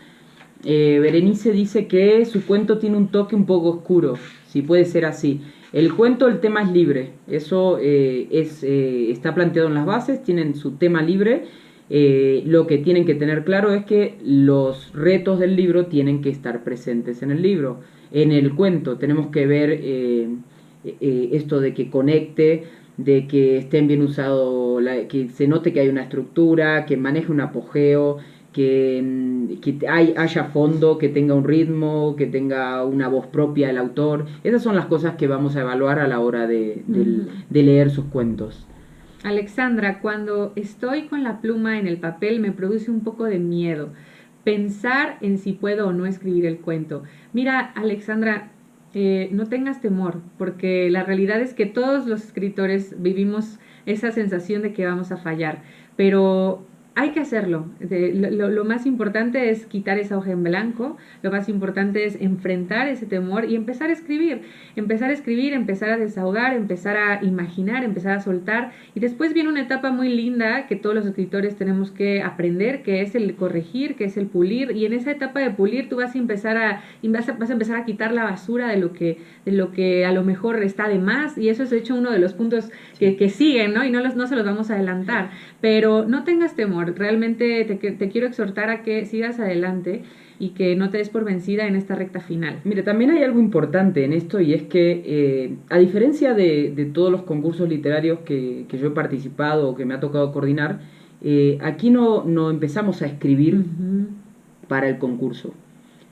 Berenice dice que su cuento tiene un toque un poco oscuro, si puede ser así. El cuento, el tema es libre, eso está planteado en las bases, tienen su tema libre. Lo que tienen que tener claro es que los retos del libro tienen que estar presentes en el libro. En el cuento tenemos que ver esto de que conecte, de que estén bien usados, que se note que hay una estructura, que maneje un apogeo, que haya fondo, que tenga un ritmo, que tenga una voz propia el autor. Esas son las cosas que vamos a evaluar a la hora de leer sus cuentos. Alexandra, cuando estoy con la pluma en el papel me produce un poco de miedo pensar en si puedo o no escribir el cuento. Mira, Alexandra, no tengas temor, porque la realidad es que todos los escritores vivimos esa sensación de que vamos a fallar, pero hay que hacerlo. Lo más importante es quitar esa hoja en blanco, lo más importante es enfrentar ese temor y empezar a escribir, empezar a desahogar, empezar a imaginar, empezar a soltar, y después viene una etapa muy linda que todos los escritores tenemos que aprender, que es el corregir, que es el pulir, y en esa etapa de pulir tú vas a empezar a quitar la basura de lo que a lo mejor está de más, y eso es de hecho uno de los puntos que siguen, ¿no? Y no se los vamos a adelantar, pero no tengas temor. Realmente te quiero exhortar a que sigas adelante y que no te des por vencida en esta recta final. Mire, también hay algo importante en esto, y es que a diferencia de todos los concursos literarios que yo he participado o que me ha tocado coordinar, aquí no empezamos a escribir para el concurso.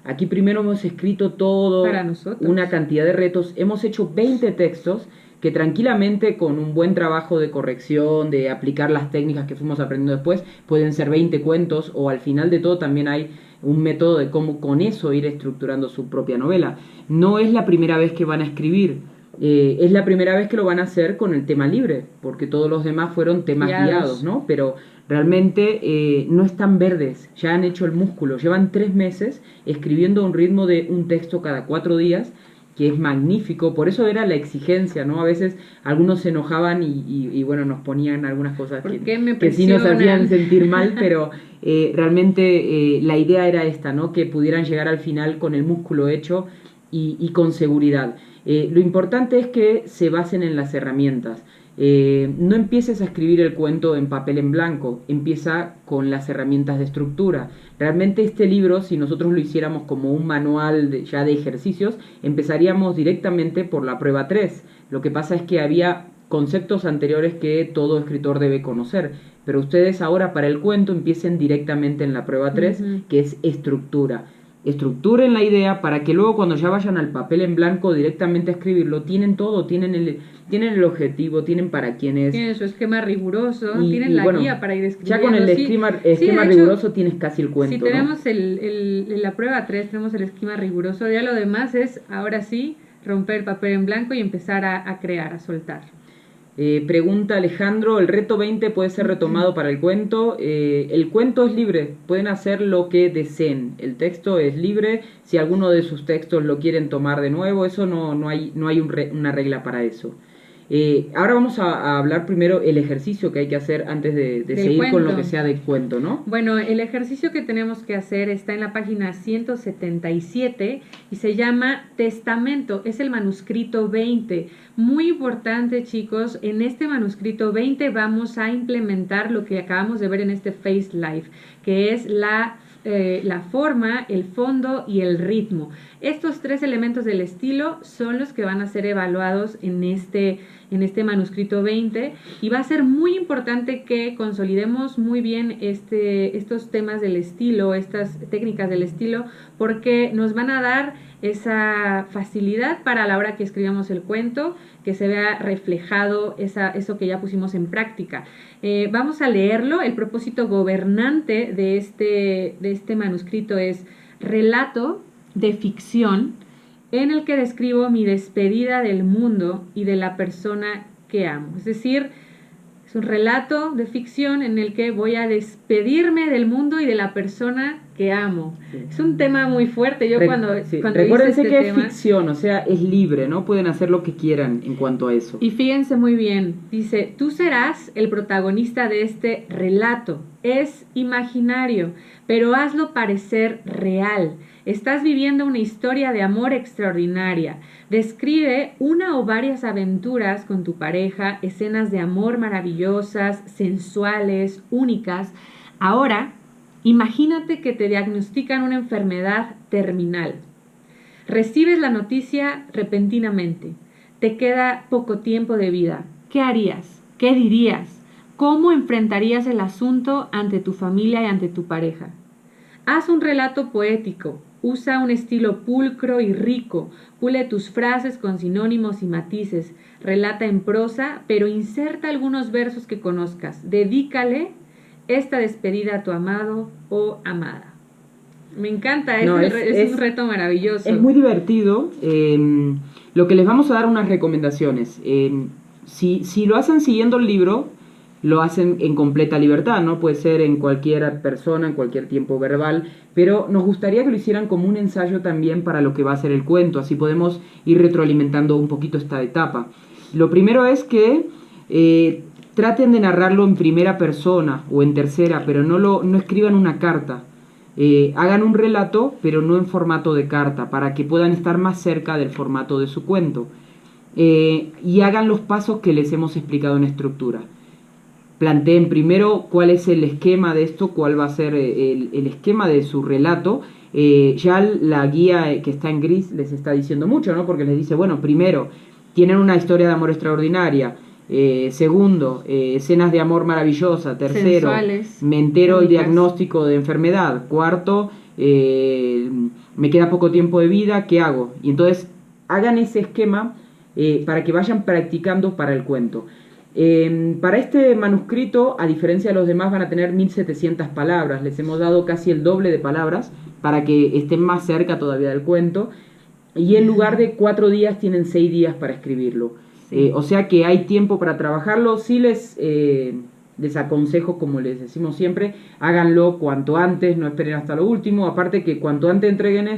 Aquí primero hemos escrito todo, para nosotros, una cantidad de retos, hemos hecho 20 textos que tranquilamente con un buen trabajo de corrección, de aplicar las técnicas que fuimos aprendiendo después, pueden ser 20 cuentos, o al final de todo también hay un método de cómo con eso ir estructurando su propia novela. No es la primera vez que van a escribir, es la primera vez que lo van a hacer con el tema libre, porque todos los demás fueron temas guiados, ¿no? Pero realmente no están verdes, ya han hecho el músculo, llevan 3 meses escribiendo a un ritmo de un texto cada 4 días, que es magnífico. Por eso era la exigencia, ¿no? A veces algunos se enojaban y bueno, nos ponían algunas cosas que sí nos hacían sentir mal, pero realmente la idea era esta, ¿no? Que pudieran llegar al final con el músculo hecho y con seguridad. Lo importante es que se basen en las herramientas. No empieces a escribir el cuento en papel en blanco, empieza con las herramientas de estructura. Realmente este libro, si nosotros lo hiciéramos como un manual ya de ejercicios, empezaríamos directamente por la prueba 3. Lo que pasa es que había conceptos anteriores que todo escritor debe conocer, pero ustedes ahora para el cuento empiecen directamente en la prueba 3, que es estructura. Estructuren la idea para que luego cuando ya vayan al papel en blanco directamente a escribirlo, tienen todo, tienen el objetivo, tienen para quién es. Tienen su esquema riguroso, tienen la guía para ir escribiendo. Ya con el esquema riguroso tienes casi el cuento. Si tenemos la prueba 3, tenemos el esquema riguroso, ya lo demás es, ahora sí, romper papel en blanco y empezar a crear, a soltar. Pregunta Alejandro, ¿el reto 20 puede ser retomado para el cuento? El cuento es libre, pueden hacer lo que deseen, el texto es libre, si alguno de sus textos lo quieren tomar de nuevo, eso no hay una regla para eso. Ahora vamos a hablar primero el ejercicio que hay que hacer antes de seguir cuento. Con lo que sea de cuento, ¿no? Bueno, el ejercicio que tenemos que hacer está en la página 177 y se llama Testamento, es el manuscrito 20. Muy importante, chicos, en este manuscrito 20 vamos a implementar lo que acabamos de ver en este Face Live, que es la forma, el fondo y el ritmo. Estos 3 elementos del estilo son los que van a ser evaluados en este manuscrito 20 y va a ser muy importante que consolidemos muy bien estos temas del estilo, estas técnicas del estilo, porque nos van a dar esa facilidad para la hora que escribamos el cuento, que se vea reflejado eso que ya pusimos en práctica. Vamos a leerlo. El propósito gobernante de este manuscrito es relato de ficción en el que describo mi despedida del mundo y de la persona que amo. Es decir, es un relato de ficción en el que voy a despedirme del mundo y de la persona que amo. Sí. Es un tema muy fuerte. Yo cuando recuérdense que es ficción, o sea, es libre, ¿no? Pueden hacer lo que quieran en cuanto a eso. Y fíjense muy bien, dice, tú serás el protagonista de este relato. Es imaginario, pero hazlo parecer real. Estás viviendo una historia de amor extraordinaria. Describe una o varias aventuras con tu pareja, escenas de amor maravillosas, sensuales, únicas. Ahora, imagínate que te diagnostican una enfermedad terminal. Recibes la noticia repentinamente. Te queda poco tiempo de vida. ¿Qué harías? ¿Qué dirías? ¿Cómo enfrentarías el asunto ante tu familia y ante tu pareja? Haz un relato poético. Usa un estilo pulcro y rico. Pule tus frases con sinónimos y matices. Relata en prosa, pero inserta algunos versos que conozcas. Dedícale esta despedida a tu amado o amada. Me encanta, es un reto maravilloso. Es muy divertido. Lo que les vamos a dar unas recomendaciones. Si lo hacen siguiendo el libro, lo hacen en completa libertad, ¿no? Puede ser en cualquier persona, en cualquier tiempo verbal, pero nos gustaría que lo hicieran como un ensayo también para lo que va a ser el cuento, así podemos ir retroalimentando un poquito esta etapa. Lo primero es que traten de narrarlo en primera persona o en tercera, pero no escriban una carta. Hagan un relato, pero no en formato de carta, para que puedan estar más cerca del formato de su cuento. Y hagan los pasos que les hemos explicado en estructura. Planteen primero cuál es el esquema de esto, cuál va a ser el esquema de su relato. Ya la guía que está en gris les está diciendo mucho, ¿no? Porque les dice, bueno, primero, tienen una historia de amor extraordinaria. Segundo, escenas de amor maravillosa. Tercero, sensuales, me entero el diagnóstico de enfermedad. Cuarto, me queda poco tiempo de vida, ¿qué hago? Y entonces hagan ese esquema para que vayan practicando para el cuento. Para este manuscrito, a diferencia de los demás, van a tener 1700 palabras. Les hemos dado casi el doble de palabras para que estén más cerca todavía del cuento. Y en lugar de 4 días, tienen 6 días para escribirlo. O sea que hay tiempo para trabajarlo. Sí les aconsejo, como les decimos siempre, háganlo cuanto antes, no esperen hasta lo último. Aparte que cuanto antes entreguen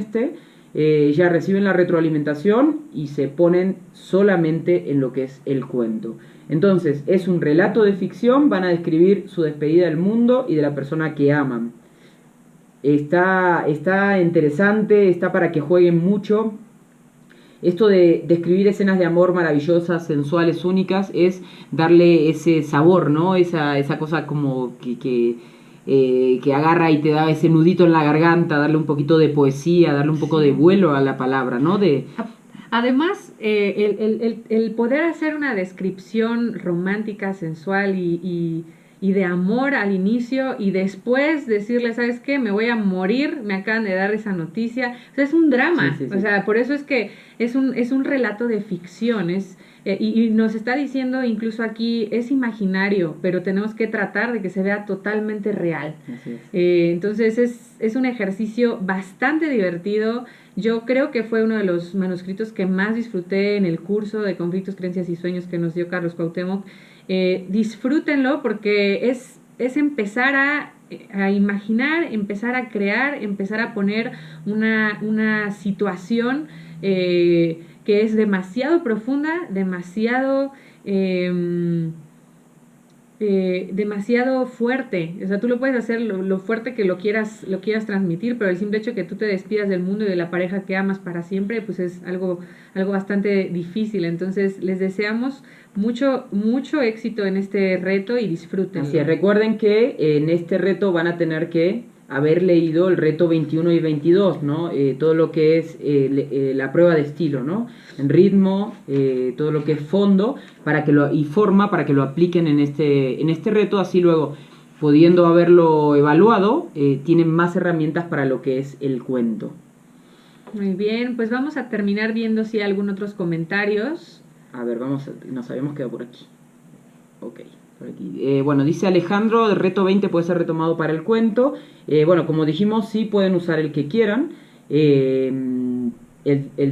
ya reciben la retroalimentación y se ponen solamente en lo que es el cuento. Entonces, es un relato de ficción, van a describir su despedida del mundo y de la persona que aman. Está interesante, está para que jueguen mucho. Esto de describir escenas de amor maravillosas, sensuales, únicas, es darle ese sabor, ¿no? Esa cosa como que agarra y te da ese nudito en la garganta, darle un poquito de poesía, darle un poco de vuelo a la palabra, ¿no? Además, el poder hacer una descripción romántica, sensual y de amor al inicio y después decirle, ¿sabes qué? Me voy a morir, me acaban de dar esa noticia. O sea, es un drama. Sí. O sea, por eso es que es un relato de ficción. Y nos está diciendo incluso aquí, es imaginario, pero tenemos que tratar de que se vea totalmente real. Así es. Entonces es un ejercicio bastante divertido. Yo creo que fue uno de los manuscritos que más disfruté en el curso de Conflictos, Creencias y Sueños que nos dio Carlos Cuauhtémoc. Disfrútenlo porque es empezar a imaginar, empezar a crear, empezar a poner una situación que es demasiado profunda, demasiado fuerte. O sea, tú lo puedes hacer lo fuerte que lo quieras transmitir, pero el simple hecho que tú te despidas del mundo y de la pareja que amas para siempre, pues es algo bastante difícil. Entonces, les deseamos mucho éxito en este reto y disfruten. Así es, recuerden que en este reto van a tener que haber leído el reto 21 y 22, ¿no? Todo lo que es la prueba de estilo, ¿no? En ritmo, todo lo que es fondo y forma para que lo apliquen en este reto, así luego, pudiendo haberlo evaluado, tienen más herramientas para lo que es el cuento. Muy bien, pues vamos a terminar viendo si hay algún otros comentarios. A ver, nos habíamos quedado por aquí. Ok. Bueno, dice Alejandro, el reto 20 puede ser retomado para el cuento. Bueno, como dijimos, sí pueden usar el que quieran. El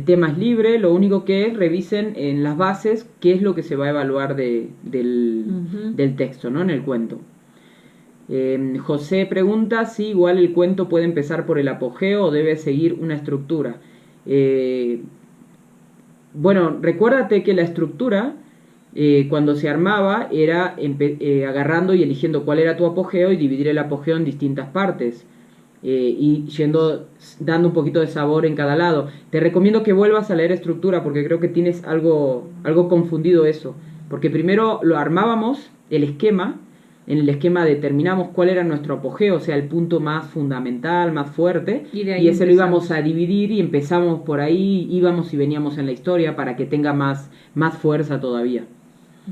tema es libre, lo único que es, revisen en las bases qué es lo que se va a evaluar del texto, ¿no? En el cuento. José pregunta si igual el cuento puede empezar por el apogeo o debe seguir una estructura. Bueno, recuérdate que la estructura... cuando se armaba era agarrando y eligiendo cuál era tu apogeo y dividir el apogeo en distintas partes y dando un poquito de sabor en cada lado. Te recomiendo que vuelvas a leer estructura porque creo que tienes algo confundido eso, porque primero lo armábamos el esquema, en el esquema determinamos cuál era nuestro apogeo, o sea, el punto más fundamental, más fuerte, y ese lo íbamos a dividir y empezamos por ahí, íbamos y veníamos en la historia para que tenga más fuerza todavía.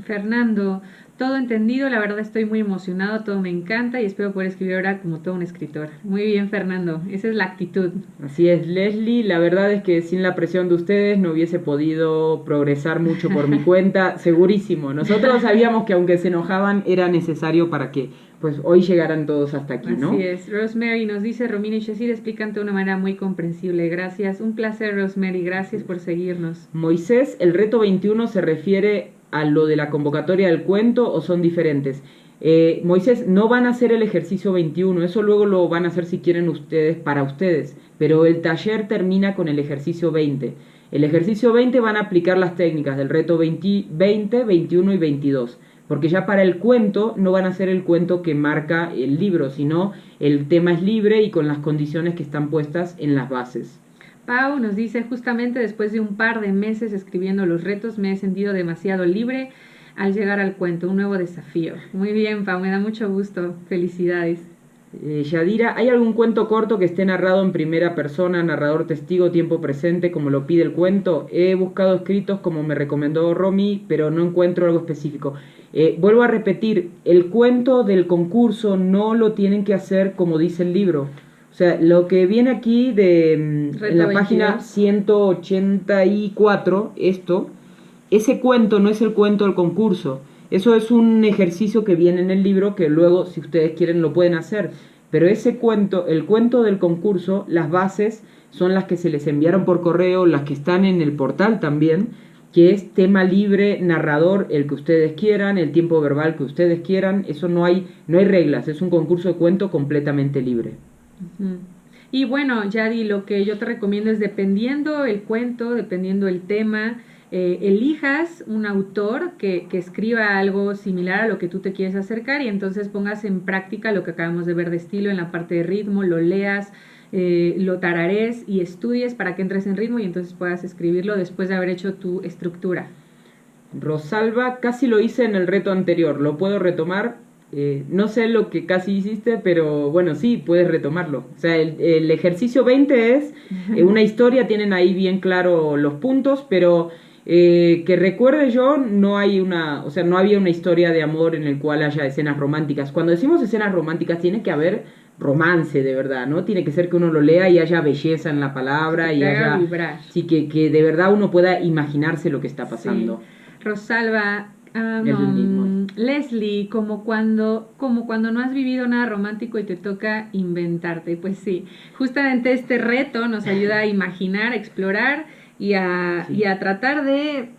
Fernando, todo entendido, la verdad estoy muy emocionado, todo me encanta y espero poder escribir ahora como todo un escritor. Muy bien, Fernando, esa es la actitud. Así es, Leslie, la verdad es que sin la presión de ustedes no hubiese podido progresar mucho por mi cuenta, segurísimo. Nosotros sabíamos que aunque se enojaban era necesario para que pues hoy llegaran todos hasta aquí, ¿no? Así es. Rosemary nos dice, Romina y Shazir explican de una manera muy comprensible. Gracias. Un placer, Rosemary. Gracias por seguirnos. Moisés, ¿el reto 21 se refiere a lo de la convocatoria del cuento o son diferentes? Moisés, no van a hacer el ejercicio 21, eso luego lo van a hacer si quieren ustedes, para ustedes, pero el taller termina con el ejercicio 20. El ejercicio 20 van a aplicar las técnicas del reto 20, 21 y 22. Porque ya para el cuento no van a hacer el cuento que marca el libro, sino el tema es libre y con las condiciones que están puestas en las bases. Pau nos dice, justamente después de un par de meses escribiendo los retos me he sentido demasiado libre al llegar al cuento, un nuevo desafío. Muy bien, Pau, me da mucho gusto. Felicidades. Yadira, ¿hay algún cuento corto que esté narrado en primera persona, narrador testigo, tiempo presente, como lo pide el cuento? He buscado escritos como me recomendó Romy, pero no encuentro algo específico. Vuelvo a repetir, el cuento del concurso no lo tienen que hacer como dice el libro. O sea, lo que viene aquí en la página 184, ese cuento no es el cuento del concurso. Eso es un ejercicio que viene en el libro que luego, si ustedes quieren, lo pueden hacer. Pero ese cuento, el cuento del concurso, las bases son las que se les enviaron por correo, las que están en el portal también, que es tema libre, narrador, el que ustedes quieran, el tiempo verbal que ustedes quieran. Eso no hay reglas, es un concurso de cuento completamente libre. Uh-huh. Y bueno, Yadi, lo que yo te recomiendo es, dependiendo el cuento, dependiendo el tema, elijas un autor que escriba algo similar a lo que tú te quieres acercar y entonces pongas en práctica lo que acabamos de ver de estilo en la parte de ritmo, lo leas, lo tararees y estudies para que entres en ritmo y entonces puedas escribirlo después de haber hecho tu estructura. Rosalba, casi lo hice en el reto anterior, ¿lo puedo retomar? No sé lo que casi hiciste, pero bueno, sí, puedes retomarlo. O sea, el ejercicio 20 es una historia, tienen ahí bien claro los puntos, pero que recuerde yo, no había una historia de amor en el cual haya escenas románticas. Cuando decimos escenas románticas, tiene que haber romance de verdad, ¿no? Tiene que ser que uno lo lea y haya belleza en la palabra y haya... vibrar. Sí, que de verdad uno pueda imaginarse lo que está pasando. Sí. Rosalba, Leslie, como cuando no has vivido nada romántico y te toca inventarte. Pues sí, justamente este reto nos ayuda a imaginar, a explorar y a tratar de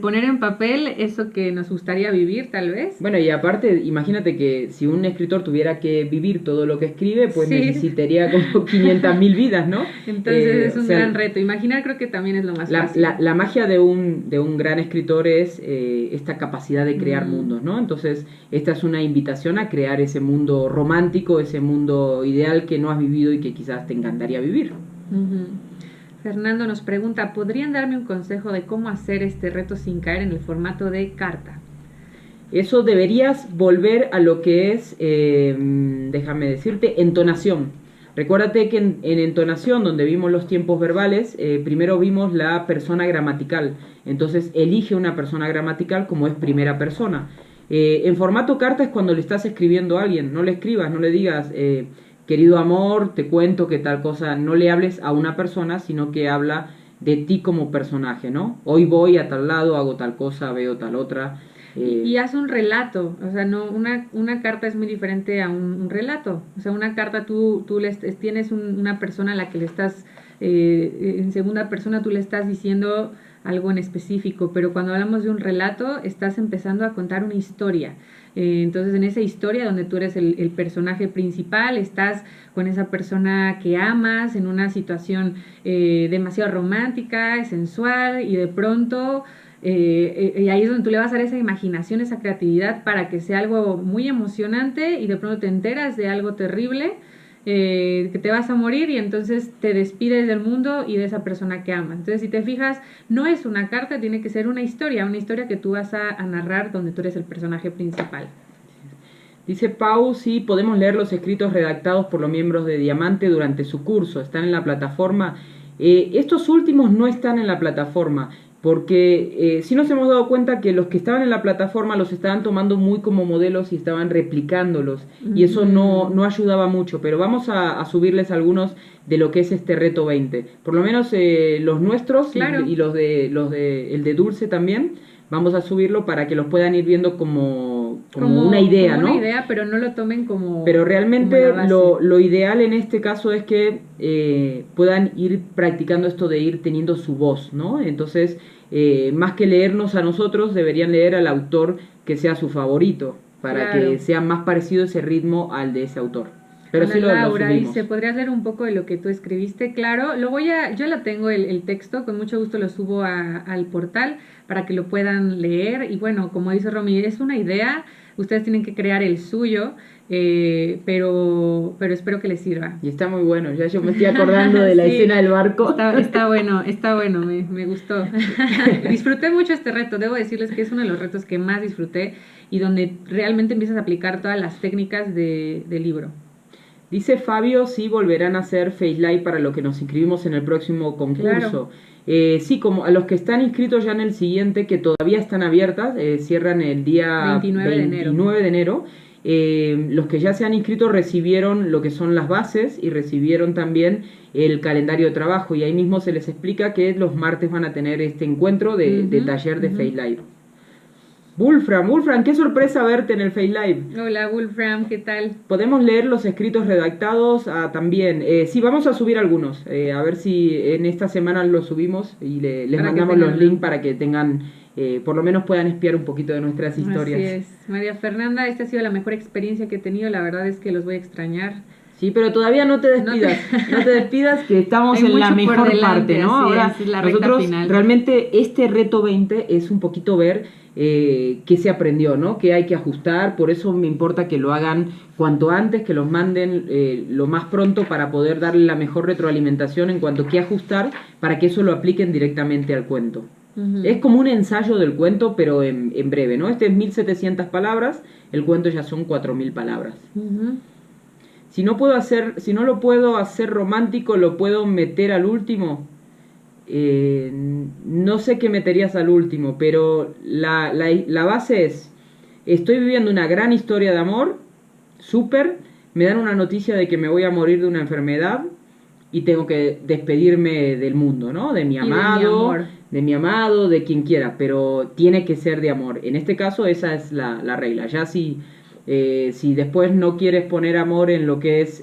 poner en papel eso que nos gustaría vivir, tal vez. Bueno, y aparte, imagínate que si un escritor tuviera que vivir todo lo que escribe, pues necesitaría como 500.000 vidas, ¿no? Entonces es un gran reto. Imaginar creo que también es lo más fácil. La magia de un gran escritor es esta capacidad de crear mundos, ¿no? Entonces, esta es una invitación a crear ese mundo romántico, ese mundo ideal que no has vivido y que quizás te encantaría vivir. Fernando nos pregunta, ¿podrían darme un consejo de cómo hacer este reto sin caer en el formato de carta? Eso deberías volver a lo que es, déjame decirte, entonación. Recuérdate que en entonación, donde vimos los tiempos verbales, primero vimos la persona gramatical. Entonces, elige una persona gramatical como es primera persona. En formato carta es cuando le estás escribiendo a alguien. No le escribas, no le digas... querido amor, te cuento que tal cosa, no le hables a una persona, sino que habla de ti como personaje, ¿no? Hoy voy a tal lado, hago tal cosa, veo tal otra. Y haz un relato, o sea, no una carta es muy diferente a un relato. O sea, una carta tú tienes una persona a la que le estás, en segunda persona tú le estás diciendo algo en específico, pero cuando hablamos de un relato estás empezando a contar una historia. Entonces en esa historia donde tú eres el personaje principal, estás con esa persona que amas en una situación demasiado romántica, sensual, y de pronto y ahí es donde tú le vas a dar esa imaginación, esa creatividad para que sea algo muy emocionante, y de pronto te enteras de algo terrible, que te vas a morir, y entonces te despides del mundo y de esa persona que amas. Entonces, si te fijas, no es una carta, tiene que ser una historia que tú vas a narrar donde tú eres el personaje principal. Dice Pau, sí, podemos leer los escritos redactados por los miembros de Diamante durante su curso, están en la plataforma. Estos últimos no están en la plataforma, porque sí nos hemos dado cuenta que los que estaban en la plataforma los estaban tomando muy como modelos y estaban replicándolos, y eso no ayudaba mucho, pero vamos a subirles algunos de lo que es este reto 20, por lo menos los nuestros, claro, y los de el de Dulce también, vamos a subirlo para que los puedan ir viendo como una idea, como ¿no? Una idea, pero no lo tomen como... Pero realmente lo ideal en este caso es que puedan ir practicando esto de ir teniendo su voz, ¿no? Entonces, más que leernos a nosotros, deberían leer al autor que sea su favorito, para que sea más parecido ese ritmo al de ese autor. Pero Ana sí Laura dice, ¿podrías leer un poco de lo que tú escribiste? Claro, yo la tengo el texto, con mucho gusto lo subo al portal para que lo puedan leer. Y bueno, como dice Romy, es una idea, ustedes tienen que crear el suyo, pero espero que les sirva. Y está muy bueno, ya yo me estoy acordando de la escena del barco. Está bueno, me gustó. Disfruté mucho este reto, debo decirles que es uno de los retos que más disfruté y donde realmente empiezas a aplicar todas las técnicas del libro. Dice Fabio, sí volverán a hacer Face Live para los que nos inscribimos en el próximo concurso. Claro. Sí, como a los que están inscritos ya en el siguiente, que todavía están abiertas, cierran el día 29 de enero. Los que ya se han inscrito recibieron lo que son las bases y recibieron también el calendario de trabajo, y ahí mismo se les explica que los martes van a tener este encuentro de taller de Face Live. Wolfram, qué sorpresa verte en el Face Live. Hola Wolfram, ¿qué tal? Podemos leer los escritos redactados también. Sí, vamos a subir algunos. A ver si en esta semana los subimos y les mandamos los links para que tengan, por lo menos puedan espiar un poquito de nuestras historias. Así es. María Fernanda, esta ha sido la mejor experiencia que he tenido. La verdad es que los voy a extrañar. Sí, pero todavía no te despidas. No te despidas, que estamos en la mejor parte, ¿no? Ahora, nosotros realmente este reto 20 es un poquito ver qué se aprendió, ¿no? Qué hay que ajustar. Por eso me importa que lo hagan cuanto antes, que los manden lo más pronto para poder darle la mejor retroalimentación en cuanto a qué ajustar para que eso lo apliquen directamente al cuento. Es como un ensayo del cuento, pero en breve, ¿no? Este es 1700 palabras, el cuento ya son 4000 palabras. Si no lo puedo hacer romántico, ¿lo puedo meter al último? No sé qué meterías al último, pero la base es: estoy viviendo una gran historia de amor, súper, me dan una noticia de que me voy a morir de una enfermedad y tengo que despedirme del mundo, ¿no? De mi amado, de mi amado, de quien quiera, pero tiene que ser de amor. En este caso esa es la regla. Ya si después no quieres poner amor en lo que es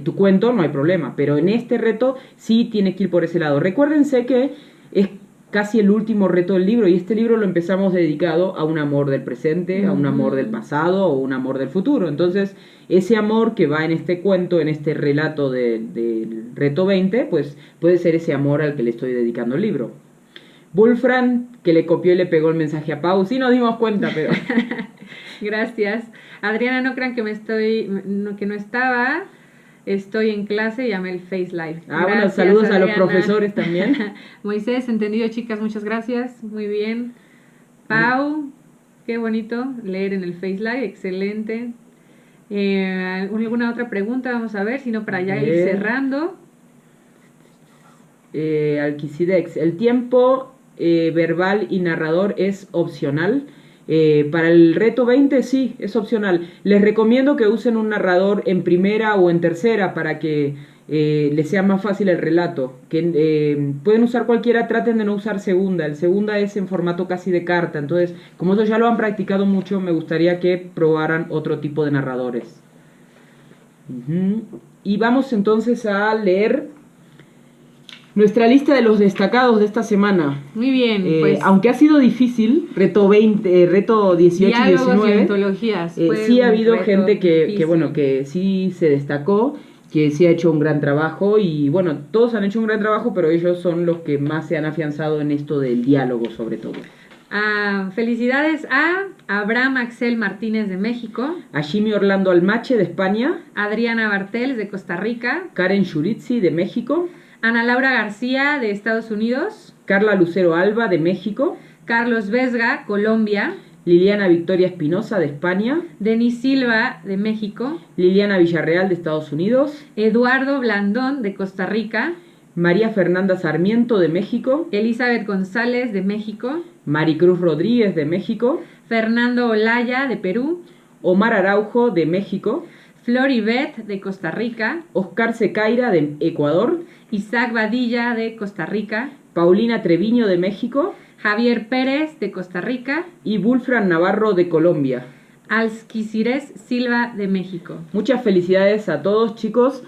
tu cuento, no hay problema, pero en este reto sí tiene que ir por ese lado. Recuérdense que es casi el último reto del libro, y este libro lo empezamos dedicado a un amor del presente, a un amor del pasado o un amor del futuro. Entonces ese amor que va en este cuento, en este relato del reto 20, pues puede ser ese amor al que le estoy dedicando el libro. Wolfram, que le copió y le pegó el mensaje a Pau, sí nos dimos cuenta, pero... Gracias. Adriana, no crean que que no estaba. Estoy en clase, llamé el Face Live. Bueno, saludos Adriana. A los profesores también. Moisés, entendido, chicas, muchas gracias. Muy bien. Pau, qué bonito leer en el Face Live, excelente. ¿Alguna otra pregunta? Vamos a ver, si no para ya ir cerrando. Alquicidex, el tiempo verbal y narrador es opcional. Para el reto 20 sí, es opcional. Les recomiendo que usen un narrador en primera o en tercera para que les sea más fácil el relato. Pueden usar cualquiera, traten de no usar segunda. El segunda es en formato casi de carta. Entonces, como eso ya lo han practicado mucho, me gustaría que probaran otro tipo de narradores. Y vamos entonces a leer nuestra lista de los destacados de esta semana. Muy bien, pues. Aunque ha sido difícil, reto 18 y 19. Antologías. Sí ha habido gente que sí se destacó, que sí ha hecho un gran trabajo. Y bueno, todos han hecho un gran trabajo, pero ellos son los que más se han afianzado en esto del diálogo, sobre todo. Felicidades a Abraham Axel Martínez de México, a Jimmy Orlando Almache de España, Adriana Bartels de Costa Rica, Karen Shuritzi de México, Ana Laura García de Estados Unidos, Carla Lucero Alba de México, Carlos Vesga, Colombia, Liliana Victoria Espinosa de España, Denis Silva de México, Liliana Villarreal de Estados Unidos, Eduardo Blandón de Costa Rica, María Fernanda Sarmiento de México, Elizabeth González de México, Maricruz Rodríguez de México, Fernando Olaya de Perú, Omar Araujo de México, Floribet de Costa Rica, Oscar Secaira de Ecuador, Isaac Badilla de Costa Rica, Paulina Treviño de México, Javier Pérez de Costa Rica y Wolfram Navarro de Colombia. Alquicides Silva de México. Muchas felicidades a todos, chicos.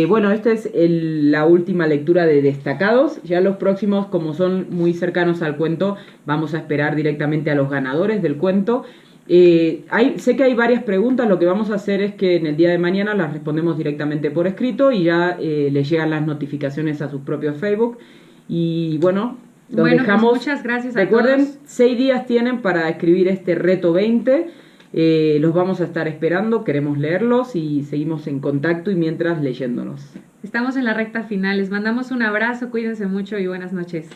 Bueno, esta es la última lectura de destacados. Ya los próximos, como son muy cercanos al cuento, vamos a esperar directamente a los ganadores del cuento. Sé que hay varias preguntas. Lo que vamos a hacer es que en el día de mañana las respondemos directamente por escrito y ya les llegan las notificaciones a sus propios Facebook. Y bueno, los dejamos. Pues muchas gracias a Recuerden, todos. 6 días tienen para escribir este reto 20. Los vamos a estar esperando, queremos leerlos y seguimos en contacto y mientras leyéndolos. Estamos en la recta final. Les mandamos un abrazo, cuídense mucho y buenas noches.